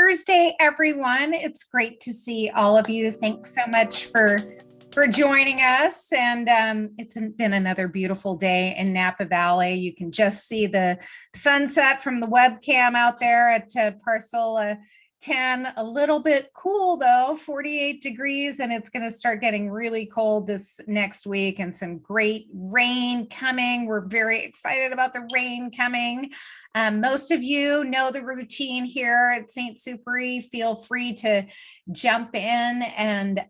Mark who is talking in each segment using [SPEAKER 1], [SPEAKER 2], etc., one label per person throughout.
[SPEAKER 1] Thursday, everyone. It's great to see all of you. Thanks so much for joining us. And it's been another beautiful day in Napa Valley. You can just see the sunset from the webcam out there at parcel 10. A little bit cool though, 48 degrees, and it's going to start getting really cold this next week and some great rain coming. We're very excited about the rain coming. Most of you know the routine here at St. Supéry. Feel free to jump in and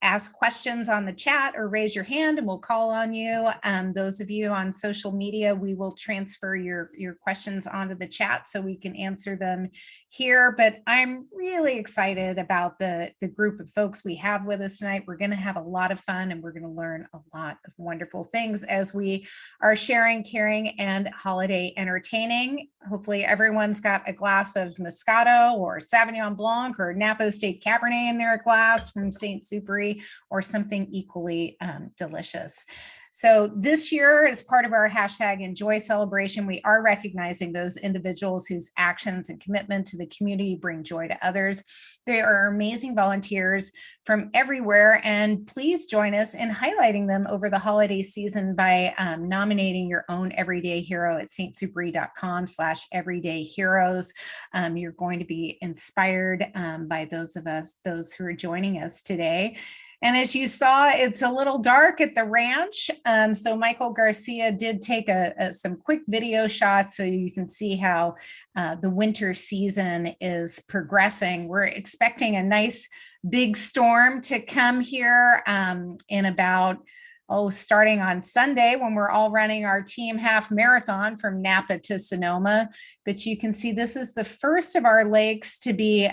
[SPEAKER 1] ask questions on the chat or raise your hand and we'll call on you. Those of you on social media, we will transfer your questions onto the chat so we can answer them here. But I'm really excited about the group of folks we have with us tonight. We're going to have a lot of fun and we're going to learn a lot of wonderful things as we are sharing, caring, and holiday entertaining. Hopefully everyone's got a glass of Moscato or Sauvignon Blanc or Napa State Cabernet in their glass from St. Supéry, or something equally delicious. So this year, as part of our #Enjoy celebration, we are recognizing those individuals whose actions and commitment to the community bring joy to others. They are amazing volunteers from everywhere, and please join us in highlighting them over the holiday season by nominating your own everyday hero at saintsupéry.com/everydayheroes. You're going to be inspired by those who are joining us today. And as you saw, it's a little dark at the ranch. So Michael Garcia did take some quick video shots so you can see how the winter season is progressing. We're expecting a nice big storm to come here in about, starting on Sunday when we're all running our team half marathon from Napa to Sonoma. But you can see this is the first of our lakes to be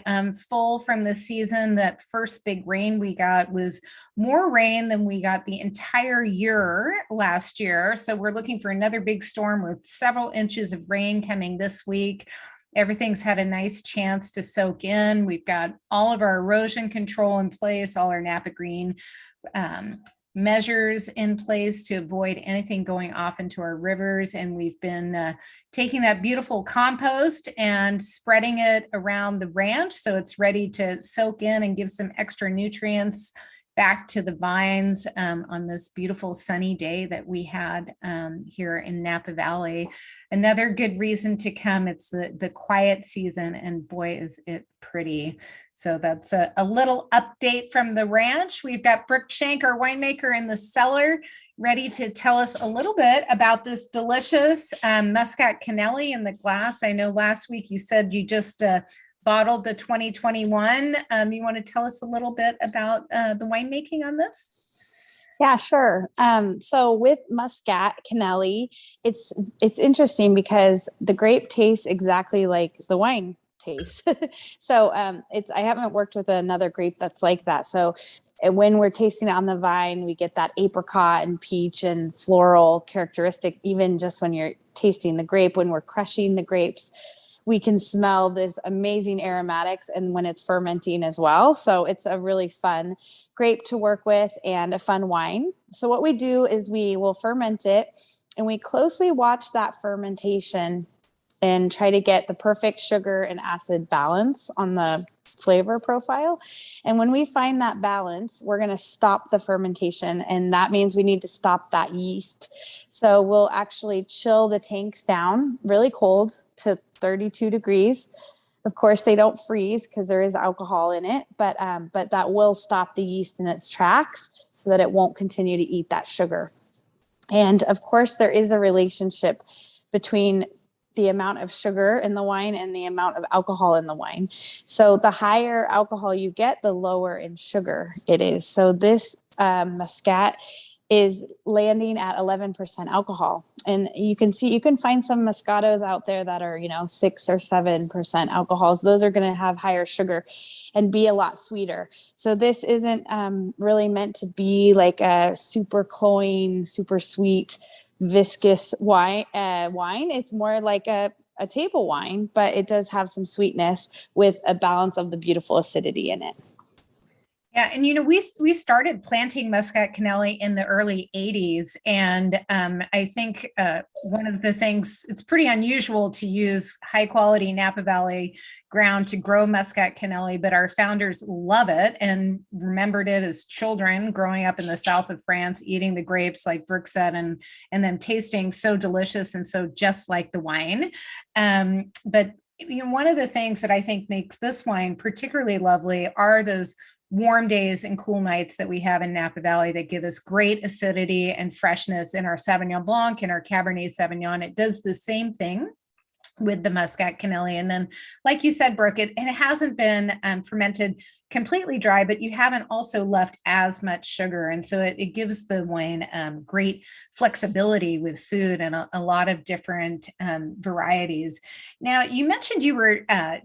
[SPEAKER 1] full from the season. That first big rain we got was more rain than we got the entire year last year. So we're looking for another big storm with several inches of rain coming this week. Everything's had a nice chance to soak in. We've got all of our erosion control in place, all our Napa Green measures in place to avoid anything going off into our rivers. And we've been taking that beautiful compost and spreading it around the ranch so it's ready to soak in and give some extra nutrients back to the vines on this beautiful sunny day that we had here in Napa Valley. Another good reason to come. It's the quiet season, and boy, is it pretty. So that's a little update from the ranch. We've got Brooke Shank, our winemaker, in the cellar, ready to tell us a little bit about this delicious Muscat Canelli in the glass. I know last week you said you just bottled the 2021. You want to tell us a little bit about the winemaking on this?
[SPEAKER 2] Yeah, sure. So with Muscat Canelli, it's interesting because the grape tastes exactly like the wine tastes. So I haven't worked with another grape that's like that. So when we're tasting it on the vine, we get that apricot and peach and floral characteristic, even just when you're tasting the grape. When we're crushing the grapes, we can smell this amazing aromatics, and when it's fermenting as well. So it's a really fun grape to work with and a fun wine. So what we do is we will ferment it, and we closely watch that fermentation and try to get the perfect sugar and acid balance on the flavor profile. And when we find that balance, we're going to stop the fermentation. And that means we need to stop that yeast. So we'll actually chill the tanks down really cold to 32 degrees. Of course, they don't freeze because there is alcohol in it, but that will stop the yeast in its tracks so that it won't continue to eat that sugar. And of course, there is a relationship between the amount of sugar in the wine and the amount of alcohol in the wine. So the higher alcohol you get, the lower in sugar it is. So this Muscat is landing at 11% alcohol. And you can find some Moscatos out there that are, 6 or 7% alcohols. Those are going to have higher sugar and be a lot sweeter. So this isn't really meant to be like a super cloying, super sweet, viscous wine. It's more like a table wine, but it does have some sweetness with a balance of the beautiful acidity in it.
[SPEAKER 1] Yeah, and we started planting Muscat Canelli in the early '80s, and I think one of the things, it's pretty unusual to use high quality Napa Valley ground to grow Muscat Canelli, but our founders love it and remembered it as children growing up in the south of France, eating the grapes like Brooke said, and them tasting so delicious and so just like the wine. But one of the things that I think makes this wine particularly lovely are those warm days and cool nights that we have in Napa Valley that give us great acidity and freshness in our Sauvignon Blanc and our Cabernet Sauvignon. It does the same thing with the Muscat Canelli. And then, like you said, Brooke, it hasn't been fermented completely dry, but you haven't also left as much sugar. And so it gives the wine great flexibility with food and a lot of different varieties. Now, you mentioned you were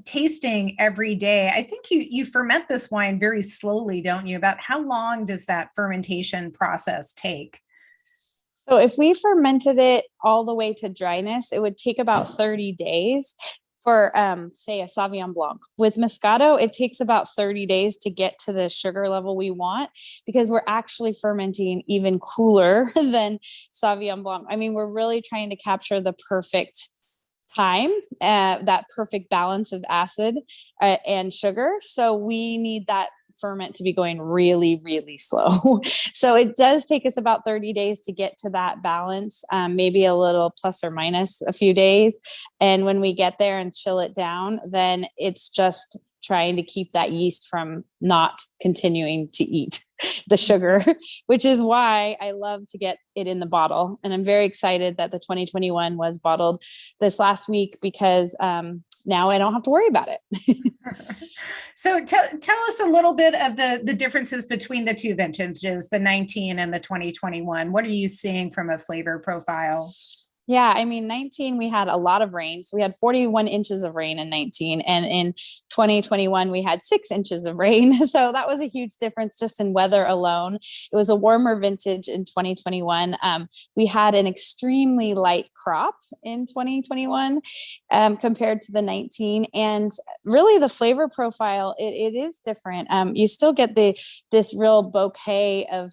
[SPEAKER 1] tasting every day. I think you ferment this wine very slowly, don't you? About how long does that fermentation process take?
[SPEAKER 2] So if we fermented it all the way to dryness, it would take about 30 days for, say, a Sauvignon Blanc. With Moscato, it takes about 30 days to get to the sugar level we want because we're actually fermenting even cooler than Sauvignon Blanc. I mean, we're really trying to capture the perfect time, that perfect balance of acid and sugar. So we need that ferment to be going really, really slow. So it does take us about 30 days to get to that balance, maybe a little plus or minus a few days. And when we get there and chill it down, then it's just trying to keep that yeast from not continuing to eat the sugar, which is why I love to get it in the bottle. And I'm very excited that the 2021 was bottled this last week because now I don't have to worry about it.
[SPEAKER 1] So tell us a little bit of the differences between the two vintages, the 19 and the 2021. What are you seeing from a flavor profile?
[SPEAKER 2] Yeah, I mean, 19, we had a lot of rain. So we had 41 inches of rain in 19. And in 2021, we had 6 inches of rain. So that was a huge difference just in weather alone. It was a warmer vintage in 2021. We had an extremely light crop in 2021 compared to the 19. And really the flavor profile, it is different. You still get this real bouquet of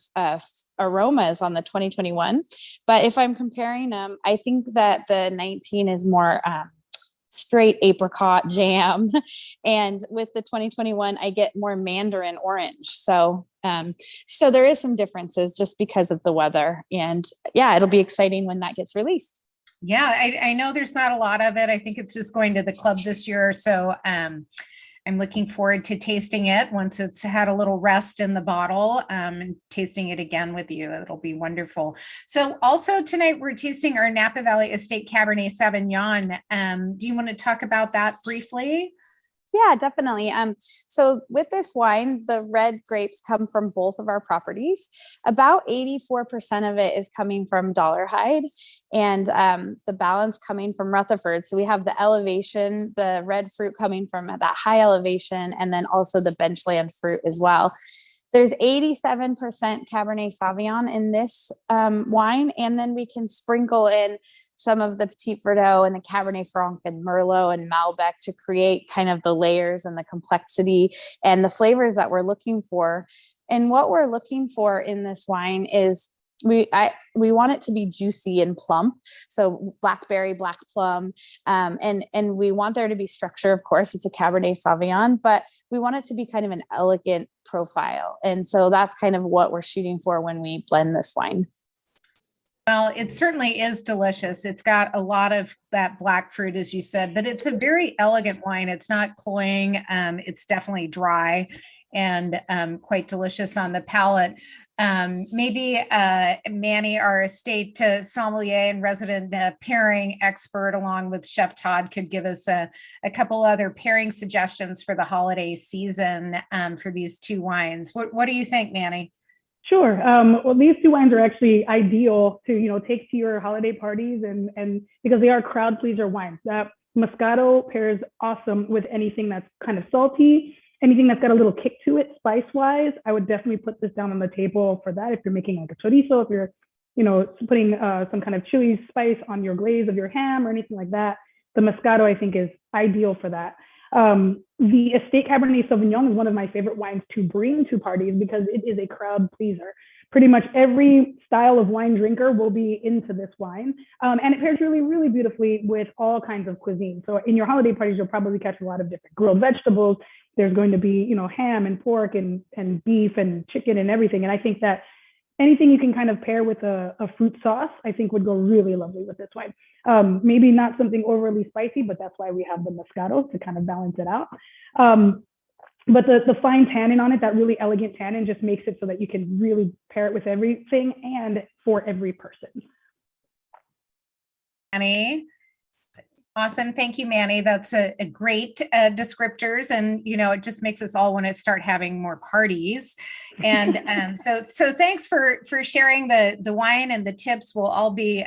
[SPEAKER 2] aromas on the 2021. But if I'm comparing them, I think that the 19 is more straight apricot jam. And with the 2021, I get more mandarin orange. So there is some differences just because of the weather. And yeah, it'll be exciting when that gets released.
[SPEAKER 1] Yeah, I know there's not a lot of it. I think it's just going to the club this year. So I'm looking forward to tasting it once it's had a little rest in the bottle, and tasting it again with you. It'll be wonderful. So also tonight we're tasting our Napa Valley Estate Cabernet Sauvignon. Do you want to talk about that briefly?
[SPEAKER 2] Yeah, definitely. So with this wine, the red grapes come from both of our properties. About 84% of it is coming from Dollarhide and the balance coming from Rutherford. So we have the elevation, the red fruit coming from that high elevation, and then also the benchland fruit as well. There's 87% Cabernet Sauvignon in this wine, and then we can sprinkle in some of the Petit Verdot and the Cabernet Franc and Merlot and Malbec to create kind of the layers and the complexity and the flavors that we're looking for. And what we're looking for in this wine is we want it to be juicy and plump. So blackberry, black plum, and we want there to be structure. Of course, it's a Cabernet Sauvignon, but we want it to be kind of an elegant profile. And so that's kind of what we're shooting for when we blend this wine.
[SPEAKER 1] Well, it certainly is delicious. It's got a lot of that black fruit, as you said, but it's a very elegant wine. It's not cloying. It's definitely dry and quite delicious on the palate. Maybe Manny, our estate sommelier and resident pairing expert, along with Chef Todd, could give us a couple other pairing suggestions for the holiday season for these two wines. What do you think, Manny?
[SPEAKER 3] Sure. Well, these two wines are actually ideal to, take to your holiday parties and because they are crowd pleaser wines. That Moscato pairs awesome with anything that's kind of salty, anything that's got a little kick to it spice wise. I would definitely put this down on the table for that. If you're making like a chorizo, if you're, putting some kind of chili spice on your glaze of your ham or anything like that, the Moscato I think is ideal for that. The Estate Cabernet Sauvignon is one of my favorite wines to bring to parties because it is a crowd pleaser. Pretty much every style of wine drinker will be into this wine. And it pairs really, really beautifully with all kinds of cuisine. So in your holiday parties, you'll probably catch a lot of different grilled vegetables. There's going to be, ham and pork and beef and chicken and everything. And I think that anything you can kind of pair with a fruit sauce, I think would go really lovely with this wine. Maybe not something overly spicy, but that's why we have the Moscato to kind of balance it out. But the fine tannin on it, that really elegant tannin, just makes it so that you can really pair it with everything and for every person.
[SPEAKER 1] Manny. Awesome. Thank you, Manny. That's a great descriptors. And, it just makes us all want to start having more parties. And so thanks for sharing the wine and the tips. We'll all be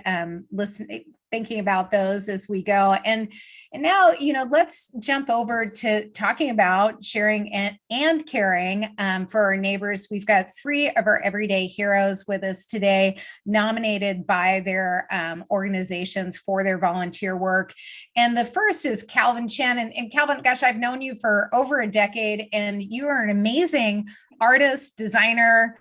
[SPEAKER 1] thinking about those as we go. And now, let's jump over to talking about sharing and caring for our neighbors. We've got 3 of our everyday heroes with us today, nominated by their organizations for their volunteer work. And the first is Calvin Shannon. And Calvin, gosh, I've known you for over a decade, and you are an amazing artist, designer,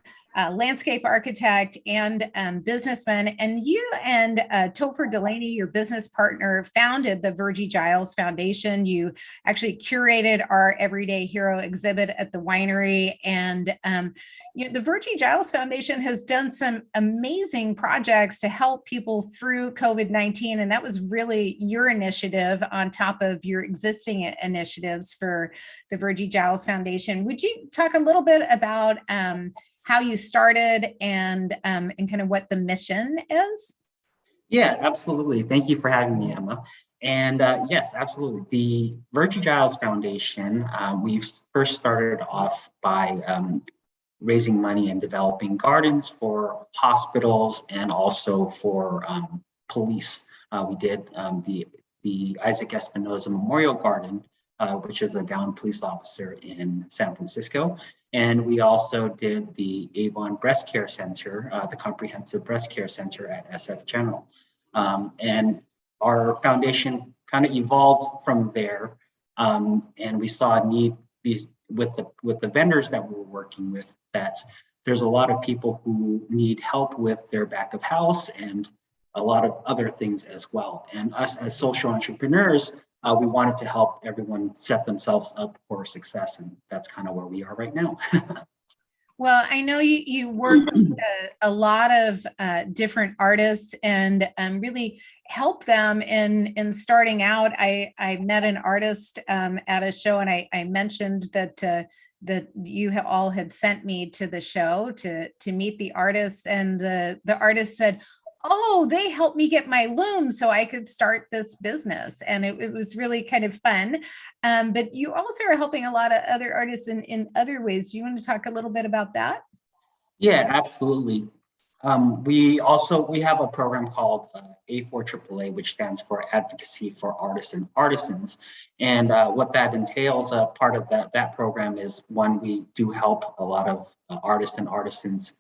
[SPEAKER 1] landscape architect, and businessman. And you and Topher Delaney, your business partner, founded the Virgie Giles Foundation. You actually curated our Everyday Hero exhibit at the winery. And the Virgie Giles Foundation has done some amazing projects to help people through COVID-19. And that was really your initiative on top of your existing initiatives for the Virgie Giles Foundation. Would you talk a little bit about how you started and kind of what the mission is?
[SPEAKER 4] Yeah, absolutely. Thank you for having me, Emma. And yes, absolutely. The Virgie Giles Foundation, we first started off by raising money and developing gardens for hospitals and also for police. We did the Isaac Espinosa Memorial Garden, which is a downed police officer in San Francisco. And we also did the Avon Breast Care Center, the Comprehensive Breast Care Center at SF General. And our foundation kind of evolved from there. And we saw a need with the vendors that we were working with, that there's a lot of people who need help with their back of house and a lot of other things as well. And us as social entrepreneurs, we wanted to help everyone set themselves up for success, and that's kind of where we are right now.
[SPEAKER 1] Well, I know you work with a lot of different artists and really help them in starting out. I met an artist at a show, and I mentioned that you all had sent me to the show to meet the artist, and the artist said, "Oh, they helped me get my loom so I could start this business." And it was really kind of fun. But you also are helping a lot of other artists in other ways. Do you want to talk a little bit about that?
[SPEAKER 4] Yeah, absolutely. We have a program called A4AAA, which stands for Advocacy for Artists and Artisans. And what that entails, part of that program is, one, we do help a lot of artists and artisans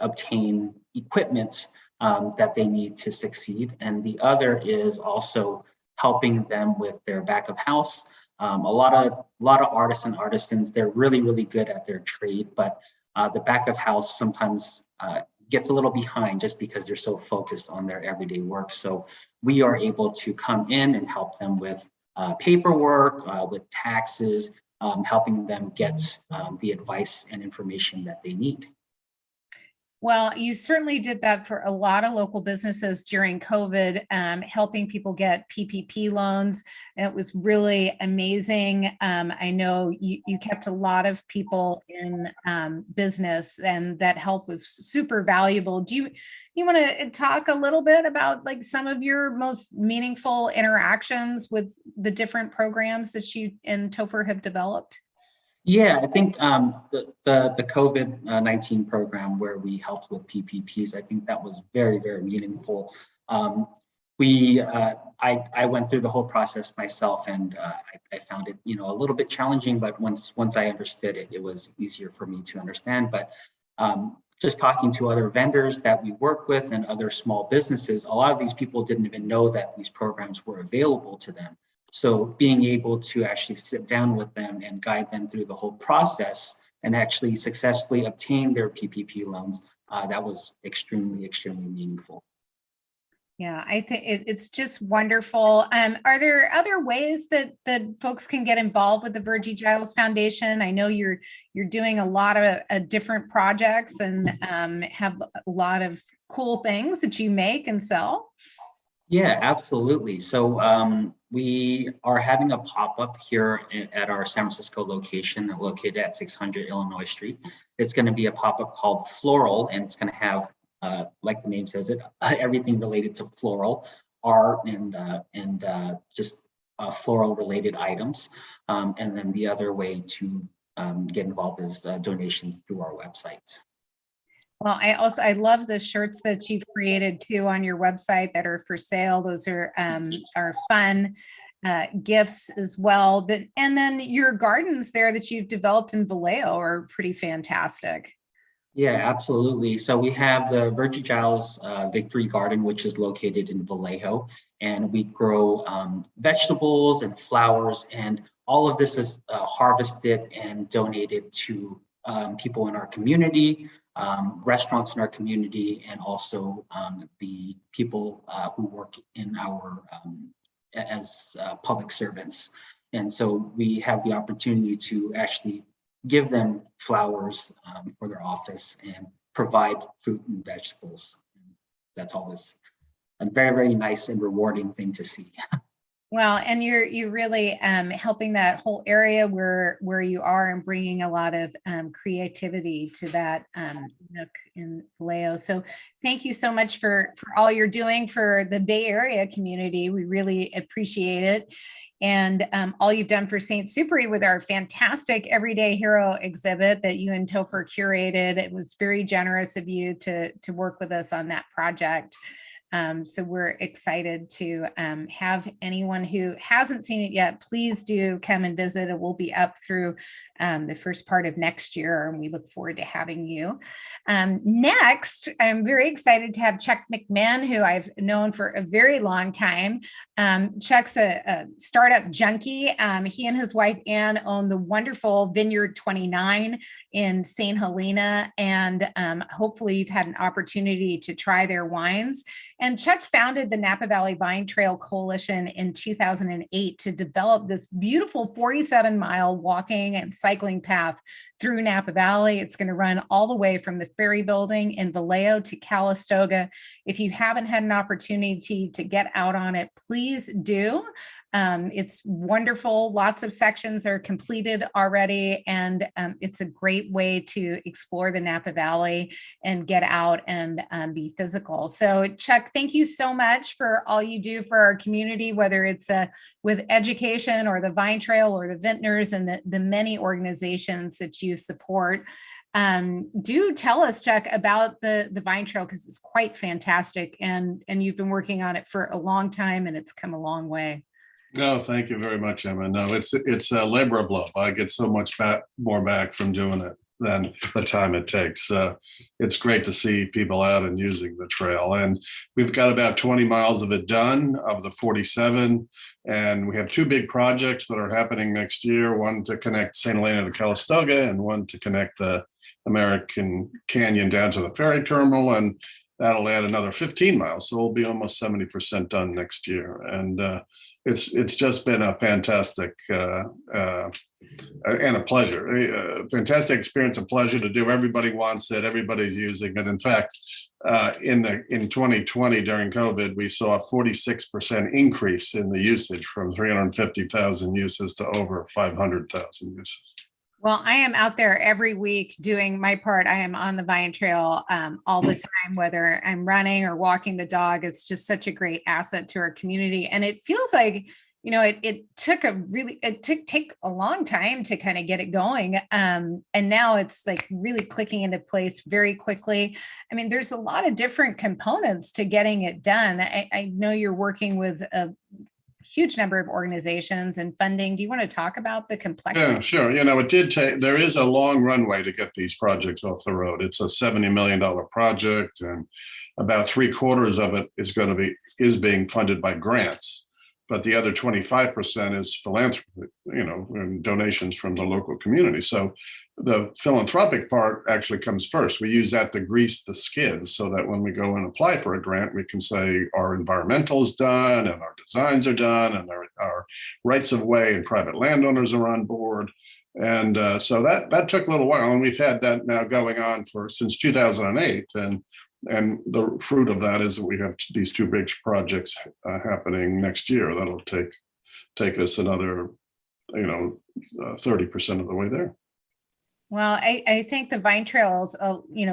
[SPEAKER 4] obtain equipment that they need to succeed. And the other is also helping them with their back of house. A lot of artists and artisans, they're really, really good at their trade, but the back of house sometimes gets a little behind just because they're so focused on their everyday work. So we are able to come in and help them with paperwork, with taxes, helping them get the advice and information that they need.
[SPEAKER 1] Well, you certainly did that for a lot of local businesses during COVID, helping people get PPP loans. And it was really amazing. I know you kept a lot of people in business, and that help was super valuable. Do you want to talk a little bit about like some of your most meaningful interactions with the different programs that you and Topher have developed?
[SPEAKER 4] Yeah, I think the COVID-19 program where we helped with PPPs, I think that was very, very meaningful. I went through the whole process myself, and I found it, a little bit challenging. But once I understood it, it was easier for me to understand. But just talking to other vendors that we work with and other small businesses, a lot of these people didn't even know that these programs were available to them. So being able to actually sit down with them and guide them through the whole process and actually successfully obtain their PPP loans, that was extremely, extremely meaningful.
[SPEAKER 1] Yeah, I think it's just wonderful. Are there other ways that folks can get involved with the Virgie Giles Foundation? I know you're doing a lot of different projects and have a lot of cool things that you make and sell.
[SPEAKER 4] Yeah, absolutely. So we are having a pop-up here at our San Francisco location, located at 600 Illinois Street. It's going to be a pop-up called Floral, and it's going to have, like the name says it, everything related to floral art and just floral related items. And then the other way to get involved is donations through our website.
[SPEAKER 1] Well, I love the shirts that you've created too on your website that are for sale. Those are fun gifts as well. But and then your gardens there that you've developed in Vallejo are pretty fantastic.
[SPEAKER 4] Yeah, absolutely. So we have the Virgie Giles Victory Garden, which is located in Vallejo, and we grow vegetables and flowers, and all of this is harvested and donated to people in our community, restaurants in our community, and also the people who work in our as public servants. And so we have the opportunity to actually give them flowers for their office and provide fruit and vegetables. That's always a very, very nice and rewarding thing to see.
[SPEAKER 1] Well, and you're really helping that whole area where you are and bringing a lot of creativity to that nook in Vallejo. So thank you so much for all you're doing for the Bay Area community. We really appreciate it. And all you've done for St. Supéry with our fantastic Everyday Hero exhibit that you and Topher curated. It was very generous of you to work with us on that project. So we're excited to have anyone who hasn't seen it yet, please do come and visit. It will be up through the first part of next year, and we look forward to having you. Next, I'm very excited to have Chuck McMinn, who I've known for a very long time. Chuck's a startup junkie. He and his wife, Ann, own the wonderful Vineyard 29 in St. Helena, and hopefully you've had an opportunity to try their wines. And Chuck founded the Napa Valley Vine Trail Coalition in 2008 to develop this beautiful 47-mile walking and cycling path through Napa Valley. It's going to run all the way from the Ferry Building in Vallejo to Calistoga. If you haven't had an opportunity to get out on it, please do. It's wonderful. Lots of sections are completed already, and it's a great way to explore the Napa Valley and get out and be physical. So Chuck, thank you so much for all you do for our community, whether it's with education or the Vine Trail or the Vintners and the many organizations that you support. Do tell us, Chuck, about the Vine Trail, because it's quite fantastic, and you've been working on it for a long time, and it's come a long way.
[SPEAKER 5] No, thank you very much, Emma. No, it's a labor of love. I get so much more back from doing it than the time it takes. It's great to see people out and using the trail. And we've got about 20 miles of it done of the 47. And we have two big projects that are happening next year, one to connect St. Helena to Calistoga and one to connect the American Canyon down to the ferry terminal. And that'll add another 15 miles. So we'll be almost 70% done next year. And it's just been a fantastic and a pleasure, a fantastic experience, a pleasure to do. Everybody wants it. Everybody's using it. In fact, in 2020 during COVID, we saw a 46% increase in the usage from 350,000 uses to over 500,000 uses.
[SPEAKER 1] Well, I am out there every week doing my part. I am on the Vine Trail all the time, whether I'm running or walking the dog. It's just such a great asset to our community. And it feels like, you know, it took take a long time to kind of get it going. And now it's like really clicking into place very quickly. I mean, there's a lot of different components to getting it done. I know you're working with a huge number of organizations and funding. Do you want to talk about the complexity?
[SPEAKER 5] Yeah, sure. You know, it did take, there is a long runway to get these projects off the road. It's a $70 million project, and about 3/4 of it is being funded by grants. but the other 25% is philanthropy, and donations from the local community. So the philanthropic part actually comes first. We use that to grease the skids so that when we go and apply for a grant, we can say our environmental is done and our designs are done and our rights of way and private landowners are on board. And so that took a little while, and we've had that now going on since 2008. And the fruit of that is that we have these two big projects happening next year. That'll take us another, 30% of the way there.
[SPEAKER 1] Well, I think the vine trails,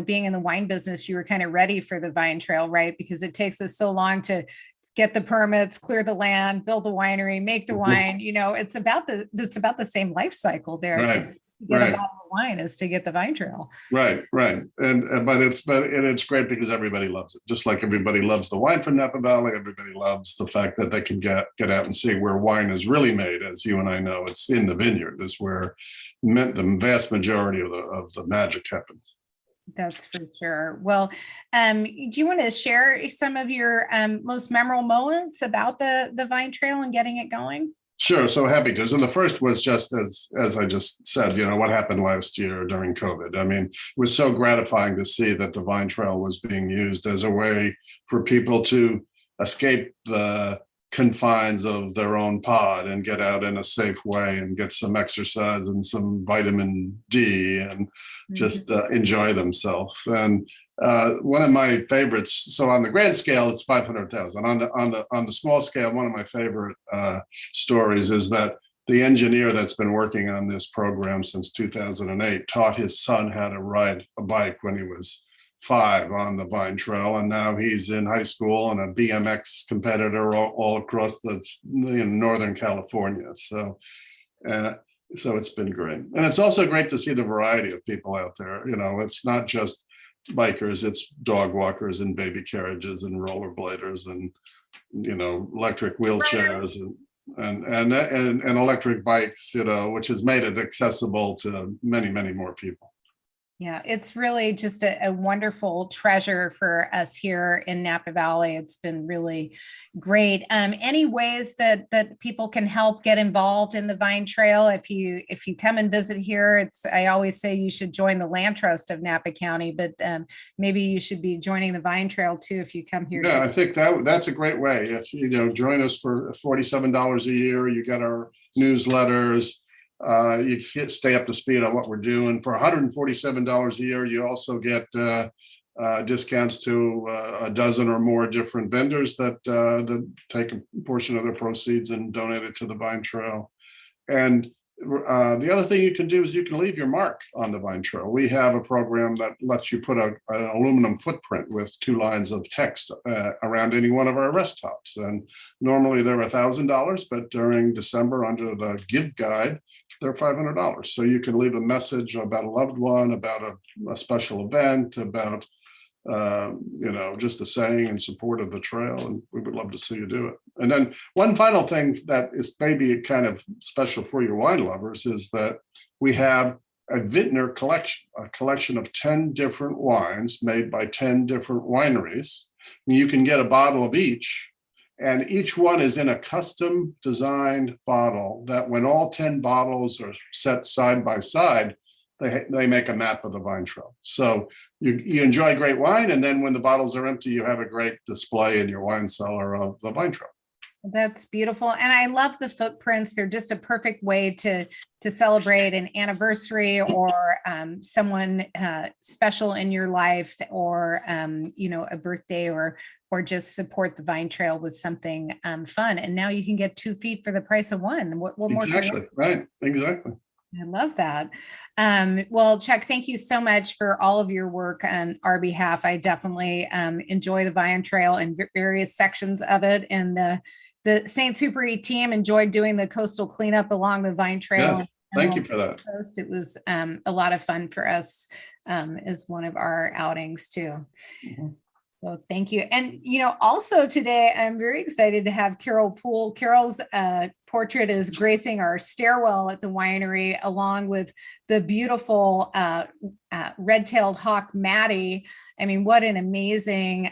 [SPEAKER 1] being in the wine business, you were kind of ready for the vine trail, right? Because it takes us so long to get the permits, clear the land, build the winery, make the wine. It's about the same life cycle there.
[SPEAKER 5] Right.
[SPEAKER 1] To get a bottle of wine is to get the vine trail.
[SPEAKER 5] Right. But it's great because everybody loves it. Just like everybody loves the wine from Napa Valley, everybody loves the fact that they can get out and see where wine is really made. As you and I know, it's in the vineyard is where the vast majority of the magic happens.
[SPEAKER 1] That's for sure. Well, do you want to share some of your most memorable moments about the vine trail and getting it going?
[SPEAKER 5] Sure, so happy to. So the first was just as I just said, what happened last year during COVID. I mean, it was so gratifying to see that the vine trail was being used as a way for people to escape the confines of their own pod and get out in a safe way and get some exercise and some vitamin D and just enjoy themselves. And one of my favorites, so on the grand scale, it's 500,000. On the small scale, one of my favorite stories is that the engineer that's been working on this program since 2008 taught his son how to ride a bike when he was 5 on the vine trail, and now he's in high school and a BMX competitor all across Northern California. So it's been great, and it's also great to see the variety of people out there. It's not just bikers, it's dog walkers and baby carriages and rollerbladers and electric wheelchairs and electric bikes, which has made it accessible to many, many more people.
[SPEAKER 1] Yeah, it's really just a wonderful treasure for us here in Napa Valley. It's been really great. Any ways that people can help get involved in the Vine Trail? If you come and visit here, I always say you should join the Land Trust of Napa County, but maybe you should be joining the Vine Trail too if you come here.
[SPEAKER 5] Yeah, I think that's a great way. If join us for $47 a year, you get our newsletters. You can stay up to speed on what we're doing. For $147 a year, you also get discounts to a dozen or more different vendors that take a portion of their proceeds and donate it to the Vine Trail. And the other thing you can do is you can leave your mark on the Vine Trail. We have a program that lets you put an aluminum footprint with 2 lines of text around any one of our rest stops. And normally they're $1,000, but during December under the Give Guide, they're $500. So you can leave a message about a loved one, about a special event, about just a saying in support of the trail, and we would love to see you do it. And then one final thing that is maybe kind of special for your wine lovers is that we have a Vintner Collection, a collection of 10 different wines made by 10 different wineries. And you can get a bottle of each, and each one is in a custom designed bottle that when all 10 bottles are set side by side, they make a map of the Vine Trail. So you enjoy great wine, and then when the bottles are empty, you have a great display in your wine cellar of the Vine Trail.
[SPEAKER 1] That's beautiful. And I love the footprints. They're just a perfect way to celebrate an anniversary or someone special in your life, or a birthday, or just support the Vine Trail with something fun. And now you can get 2 feet for the price of one. What more?
[SPEAKER 5] Exactly. Right. Exactly.
[SPEAKER 1] I love that. Well, Chuck, thank you so much for all of your work on our behalf. I definitely enjoy the Vine Trail and various sections of it. And the St. Supéry team enjoyed doing the coastal cleanup along the Vine Trail.
[SPEAKER 5] Yes, thank you for that.
[SPEAKER 1] It was a lot of fun for us as one of our outings too. Mm-hmm. So thank you. And, also today, I'm very excited to have Carol Poole. Carol's portrait is gracing our stairwell at the winery, along with the beautiful red-tailed hawk, Maddie. I mean, what an amazing,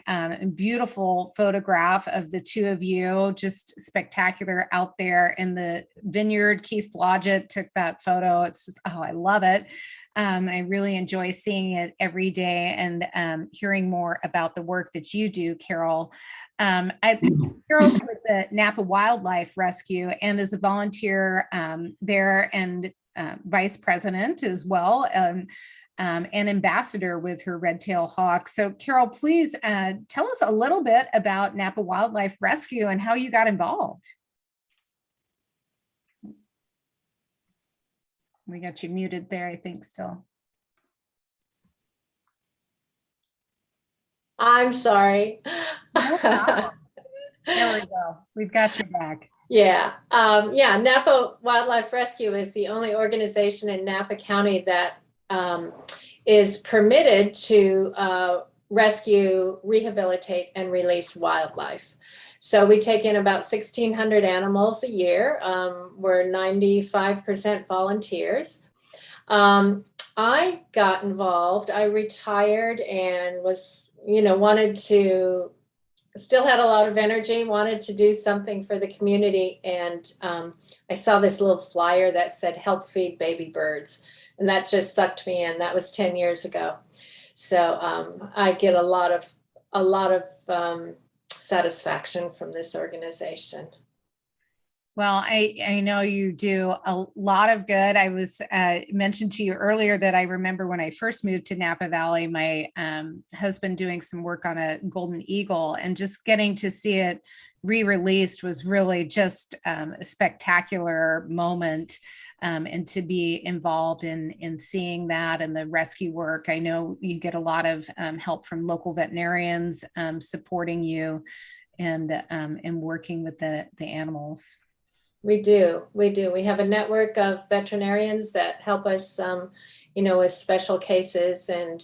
[SPEAKER 1] beautiful photograph of the two of you, just spectacular out there in the vineyard. Keith Blodgett took that photo. It's just, oh, I love it. I really enjoy seeing it every day and hearing more about the work that you do, Carol. Carol's with the Napa Wildlife Rescue and is a volunteer there and vice president as well, and ambassador with her red-tailed hawk. So Carol, please tell us a little bit about Napa Wildlife Rescue and how you got involved. We got you muted there, I think, still.
[SPEAKER 6] I'm sorry.
[SPEAKER 1] No problem. There we go. We've got you back.
[SPEAKER 6] Yeah. Napa Wildlife Rescue is the only organization in Napa County that is permitted to rescue, rehabilitate, and release wildlife. So we take in about 1,600 animals a year. We're 95% volunteers. I got involved. I retired and was, wanted to, still had a lot of energy, wanted to do something for the community. And I saw this little flyer that said, "Help feed baby birds." And that just sucked me in. That was 10 years ago. So I get a lot of satisfaction from this organization.
[SPEAKER 1] Well, I know you do a lot of good. I was mentioned to you earlier that I remember when I first moved to Napa Valley, my husband doing some work on a golden eagle, and just getting to see it re-released was really just a spectacular moment. And to be involved in seeing that and the rescue work. I know you get a lot of help from local veterinarians supporting you and working with the animals.
[SPEAKER 6] We do. We have a network of veterinarians that help us, with special cases, and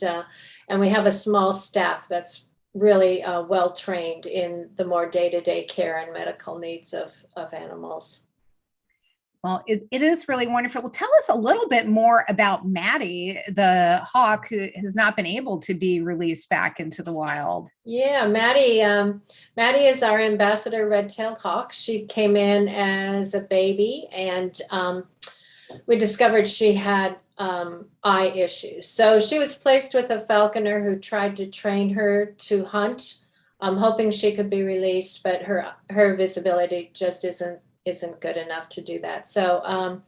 [SPEAKER 6] we have a small staff that's really well trained in the more day-to-day care and medical needs of animals.
[SPEAKER 1] Well, it is really wonderful. Well, tell us a little bit more about Maddie the hawk, who has not been able to be released back into the wild.
[SPEAKER 6] Yeah, Maddie is our ambassador red-tailed hawk. She came in as a baby, and we discovered she had eye issues. So she was placed with a falconer who tried to train her to hunt, hoping she could be released, but her visibility just isn't good enough to do that. So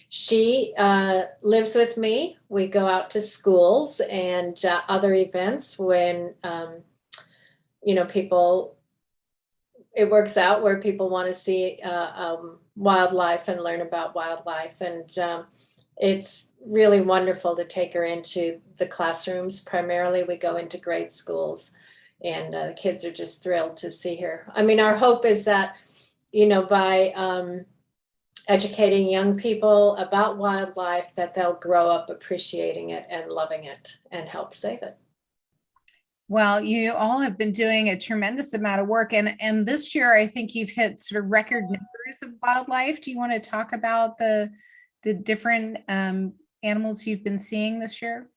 [SPEAKER 6] she lives with me. We go out to schools and other events when, it works out where people want to see wildlife and learn about wildlife. And it's really wonderful to take her into the classrooms. Primarily, we go into grade schools, and the kids are just thrilled to see her. I mean, our hope is that by educating young people about wildlife, that they'll grow up appreciating it and loving it and help save it.
[SPEAKER 1] Well, you all have been doing a tremendous amount of work, and this year I think you've hit sort of record numbers of wildlife. Do you want to talk about the different animals you've been seeing this year?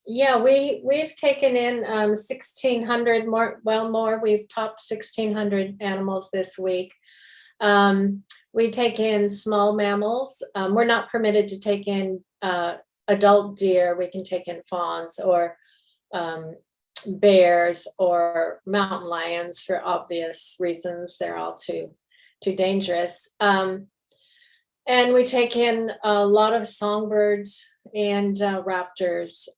[SPEAKER 6] Yeah, we've taken in 1,600 more. We've topped 1,600 animals this week. We take in small mammals. We're not permitted to take in adult deer. We can take in fawns or bears or mountain lions for obvious reasons. They're all too dangerous. And we take in a lot of songbirds and raptors.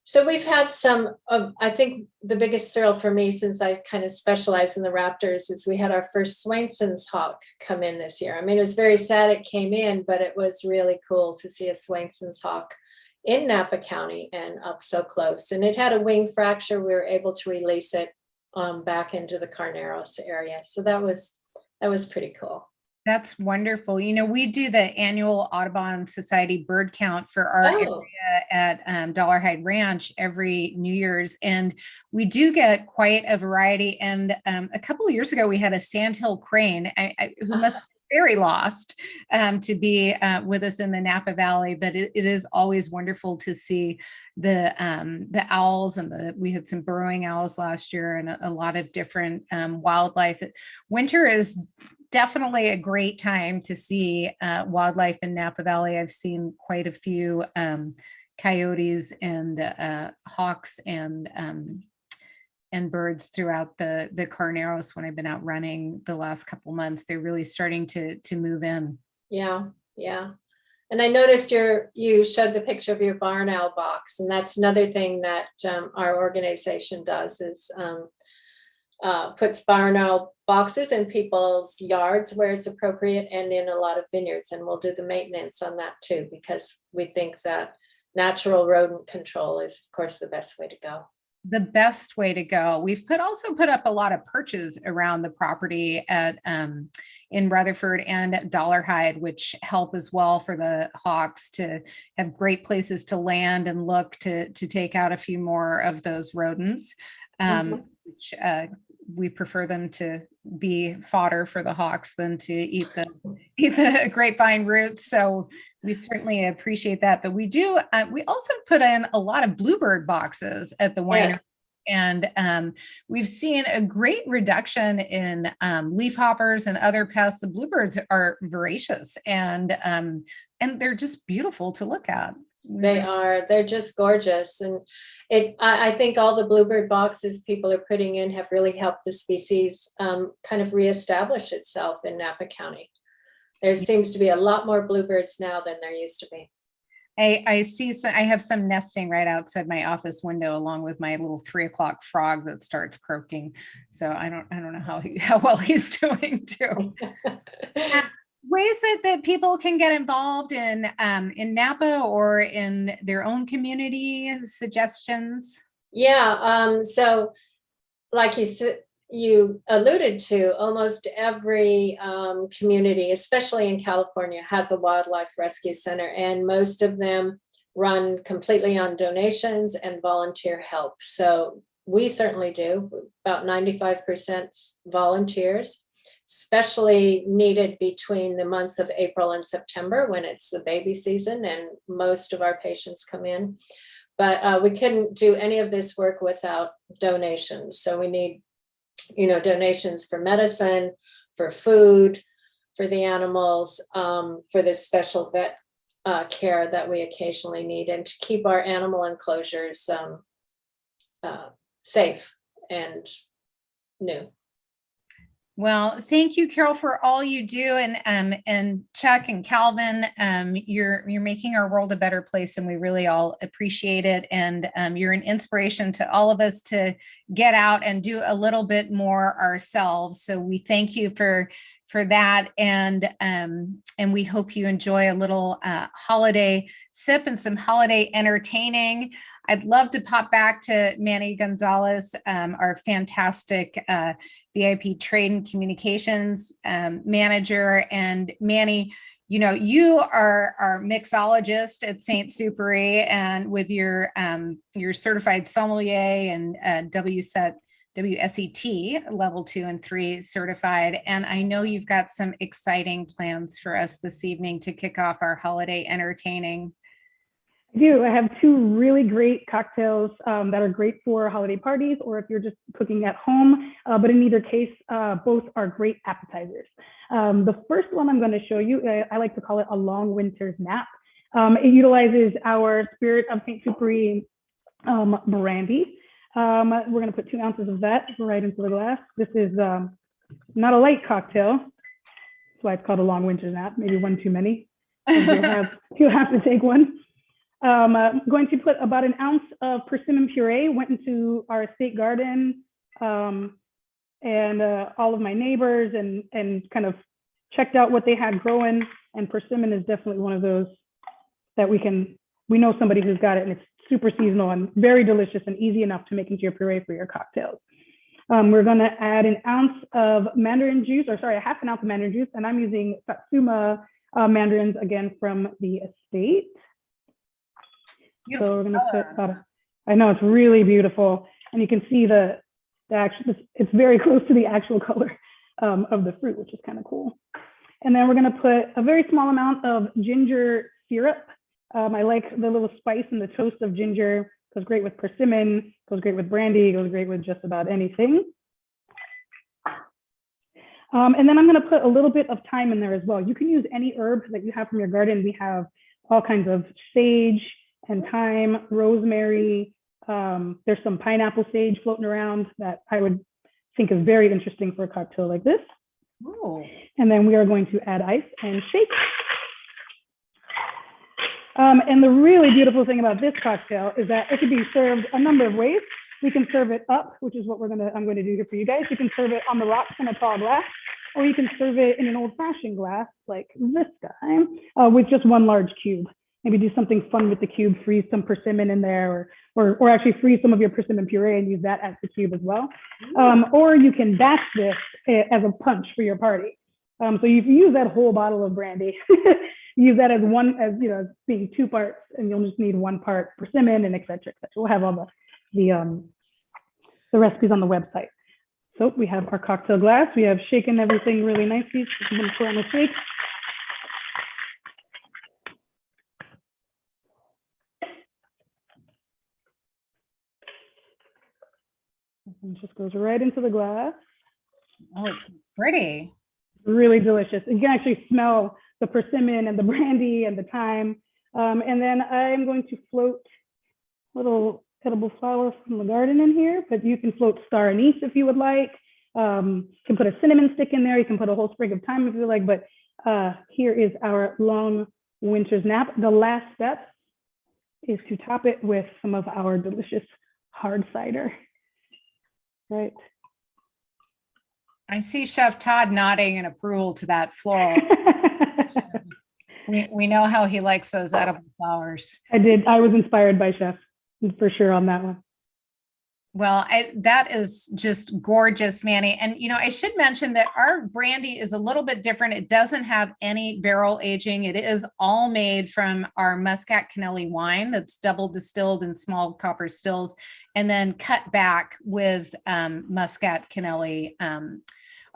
[SPEAKER 6] So we've had some of, I think the biggest thrill for me, since I kind of specialize in the raptors, is we had our first Swainson's hawk come in this year. I mean, it was very sad it came in, but it was really cool to see a Swainson's hawk in Napa County and up so close. And it had a wing fracture. We were able to release it back into the Carneros area. So that was pretty cool.
[SPEAKER 1] That's wonderful. You know, we do the annual Audubon Society bird count for our area at Dollarhide Ranch every New Year's, and we do get quite a variety. And a couple of years ago, we had a sandhill crane who must be very lost to be with us in the Napa Valley, but it is always wonderful to see the owls, and we had some burrowing owls last year, and a lot of different wildlife. Winter is definitely a great time to see wildlife in Napa Valley. I've seen quite a few coyotes and hawks and birds throughout the Carneros when I've been out running the last couple months. They're really starting to move in.
[SPEAKER 6] Yeah, yeah. And I noticed you showed the picture of your barn owl box, and that's another thing that our organization does is puts barn owl boxes in people's yards where it's appropriate and in a lot of vineyards. And we'll do the maintenance on that too, because we think that natural rodent control is, of course, the best way to go.
[SPEAKER 1] The best way to go. We've also put up a lot of perches around the property at in Rutherford and at Dollarhide, which help as well for the hawks to have great places to land and look to take out a few more of those rodents. Which we prefer them to be fodder for the hawks than to eat the grapevine roots. So we certainly appreciate that. But we also put in a lot of bluebird boxes at the winery. Yes. And we've seen a great reduction in leafhoppers and other pests. The bluebirds are voracious, and they're just beautiful to look at.
[SPEAKER 6] They're just gorgeous. And I think all the bluebird boxes people are putting in have really helped the species kind of reestablish itself in Napa County. There seems to be a lot more bluebirds now than there used to be.
[SPEAKER 1] I see I have some nesting right outside my office window, along with my little 3 o'clock frog that starts croaking. So I don't know how well he's doing too. Ways that people can get involved in Napa or in their own community, suggestions?
[SPEAKER 6] Yeah, so like you alluded to, almost every community, especially in California, has a wildlife rescue center, and most of them run completely on donations and volunteer help. So we certainly do, about 95% volunteers, especially needed between the months of April and September when it's the baby season and most of our patients come in. But we couldn't do any of this work without donations. So we need, donations for medicine, for food, for the animals, for the special vet care that we occasionally need, and to keep our animal enclosures safe and new.
[SPEAKER 1] Well, thank you, Carol, for all you do, and Chuck and Calvin. You're making our world a better place, and we really all appreciate it. And you're an inspiration to all of us to get out and do a little bit more ourselves. So we thank you for that, and we hope you enjoy a little holiday sip and some holiday entertaining. I'd love to pop back to Manny Gonzales, our fantastic VIP trade and communications manager. And Manny, you are our mixologist at St. Supéry, and with your certified sommelier and WSET level 2 and 3 certified. And I know you've got some exciting plans for us this evening to kick off our holiday entertaining.
[SPEAKER 3] I do. I have 2 really great cocktails that are great for holiday parties, or if you're just cooking at home. But in either case, both are great appetizers. The first one I'm going to show you, I like to call it a long winter's nap. It utilizes our Spirit of St. Supéry brandy. We're going to put 2 ounces of that right into the glass. This is not a light cocktail. That's why it's called a long winter's nap. Maybe one too many. You'll have to take one. I'm going to put about 1 ounce of persimmon puree. Went into our estate garden and all of my neighbors and kind of checked out what they had growing. And persimmon is definitely one of those that we know somebody who's got it, and it's super seasonal and very delicious and easy enough to make into your puree for your cocktails. We're going to add an ounce of mandarin juice, or sorry, a half an ounce of mandarin juice. And I'm using Satsuma mandarins again from the estate.
[SPEAKER 1] Beautiful
[SPEAKER 3] So we're going to put
[SPEAKER 1] color.
[SPEAKER 3] I know it's really beautiful. And you can see the actual, it's very close to the actual color of the fruit, which is kind of cool. And then we're going to put a very small amount of ginger syrup. I like the little spice and the toast of ginger. Goes great with persimmon, goes great with brandy, goes great with just about anything. And then I'm going to put a little bit of thyme in there as well. You can use any herb that you have from your garden. We have all kinds of sage and thyme, rosemary. There's some pineapple sage floating around that I would think is very interesting for a cocktail like this.
[SPEAKER 1] Ooh.
[SPEAKER 3] And then we are going to add ice and shake. And the really beautiful thing about this cocktail is that it can be served a number of ways. We can serve it up, which is what I'm going to do here for you guys. You can serve it on the rocks in a tall glass, or you can serve it in an old-fashioned glass like this guy with just one large cube. Maybe do something fun with the cube, freeze some persimmon in there, or actually freeze some of your persimmon puree and use that as the cube as well. Or you can batch this as a punch for your party. So you can use that whole bottle of brandy, use that as being 2 parts, and you'll just need 1 part persimmon and et cetera, et cetera. We'll have all the recipes on the website. So we have our cocktail glass. We have shaken everything really nicely. So I'm going to pour on the shake. And it just goes right into the glass.
[SPEAKER 1] Oh, it's pretty.
[SPEAKER 3] Really delicious. You can actually smell the persimmon and the brandy and the thyme. And then I'm going to float little edible flower from the garden in here, but you can float star anise if you would like. You can put a cinnamon stick in there. You can put a whole sprig of thyme if you like, but here is our long winter's nap. The last step is to top it with some of our delicious hard cider. Right.
[SPEAKER 1] I see Chef Todd nodding in approval to that floral. We know how he likes those edible flowers.
[SPEAKER 3] I did. I was inspired by Chef for sure on that one.
[SPEAKER 1] Well, that is just gorgeous, Manny. And, I should mention that our brandy is a little bit different. It doesn't have any barrel aging. It is all made from our Muscat Canelli wine that's double distilled in small copper stills and then cut back with Muscat Canelli,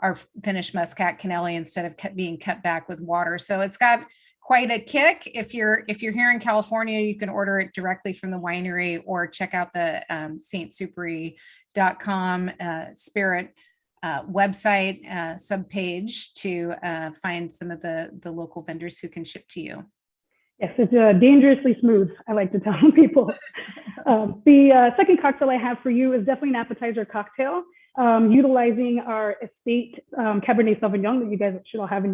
[SPEAKER 1] our finished Muscat Canelli, instead of being cut back with water. So it's got quite a kick. If you're here in California, you can order it directly from the winery or check out the saintsupéry.com spirit website subpage to find some of the local vendors who can ship to you.
[SPEAKER 3] Yes, it's dangerously smooth, I like to tell people. The second cocktail I have for you is definitely an appetizer cocktail, utilizing our estate Cabernet Sauvignon that you guys should all have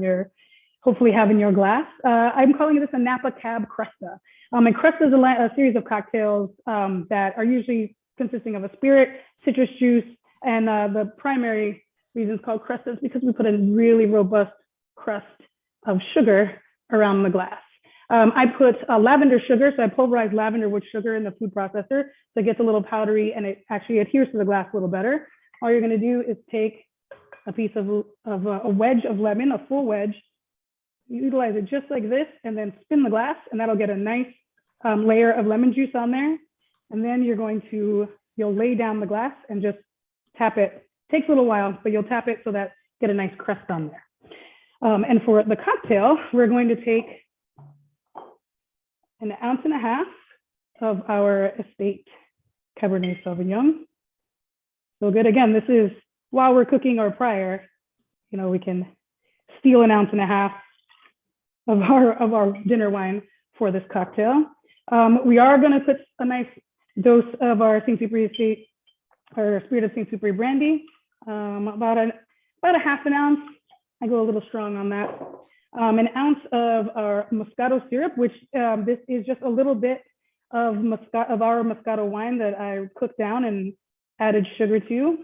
[SPEAKER 3] hopefully have in your glass. I'm calling this a Napa Cab Cresta. And Cresta is a series of cocktails that are usually consisting of a spirit, citrus juice, and the primary reason it's called Cresta is because we put a really robust crust of sugar around the glass. I put lavender sugar, so I pulverized lavender with sugar in the food processor, so it gets a little powdery and it actually adheres to the glass a little better. All you're gonna do is take a piece of a wedge of lemon, a full wedge, utilize it just like this, and then spin the glass, and that'll get a nice layer of lemon juice on there. And then you'll lay down the glass and just tap it. Takes a little while, but you'll tap it so that get a nice crust on there. And for the cocktail, we're going to take 1.5 ounces of our estate Cabernet Sauvignon. So good. Again, this is while we're cooking or prior, we can steal 1.5 ounces of our dinner wine for this cocktail. We are going to put a nice dose of our Saint-Supéry estate, or Spirit of Saint-Supéry brandy, about a 1/2 ounce. I go a little strong on that. 1 ounce of our Moscato syrup, which this is just a little bit of our Moscato wine that I cooked down and added sugar to.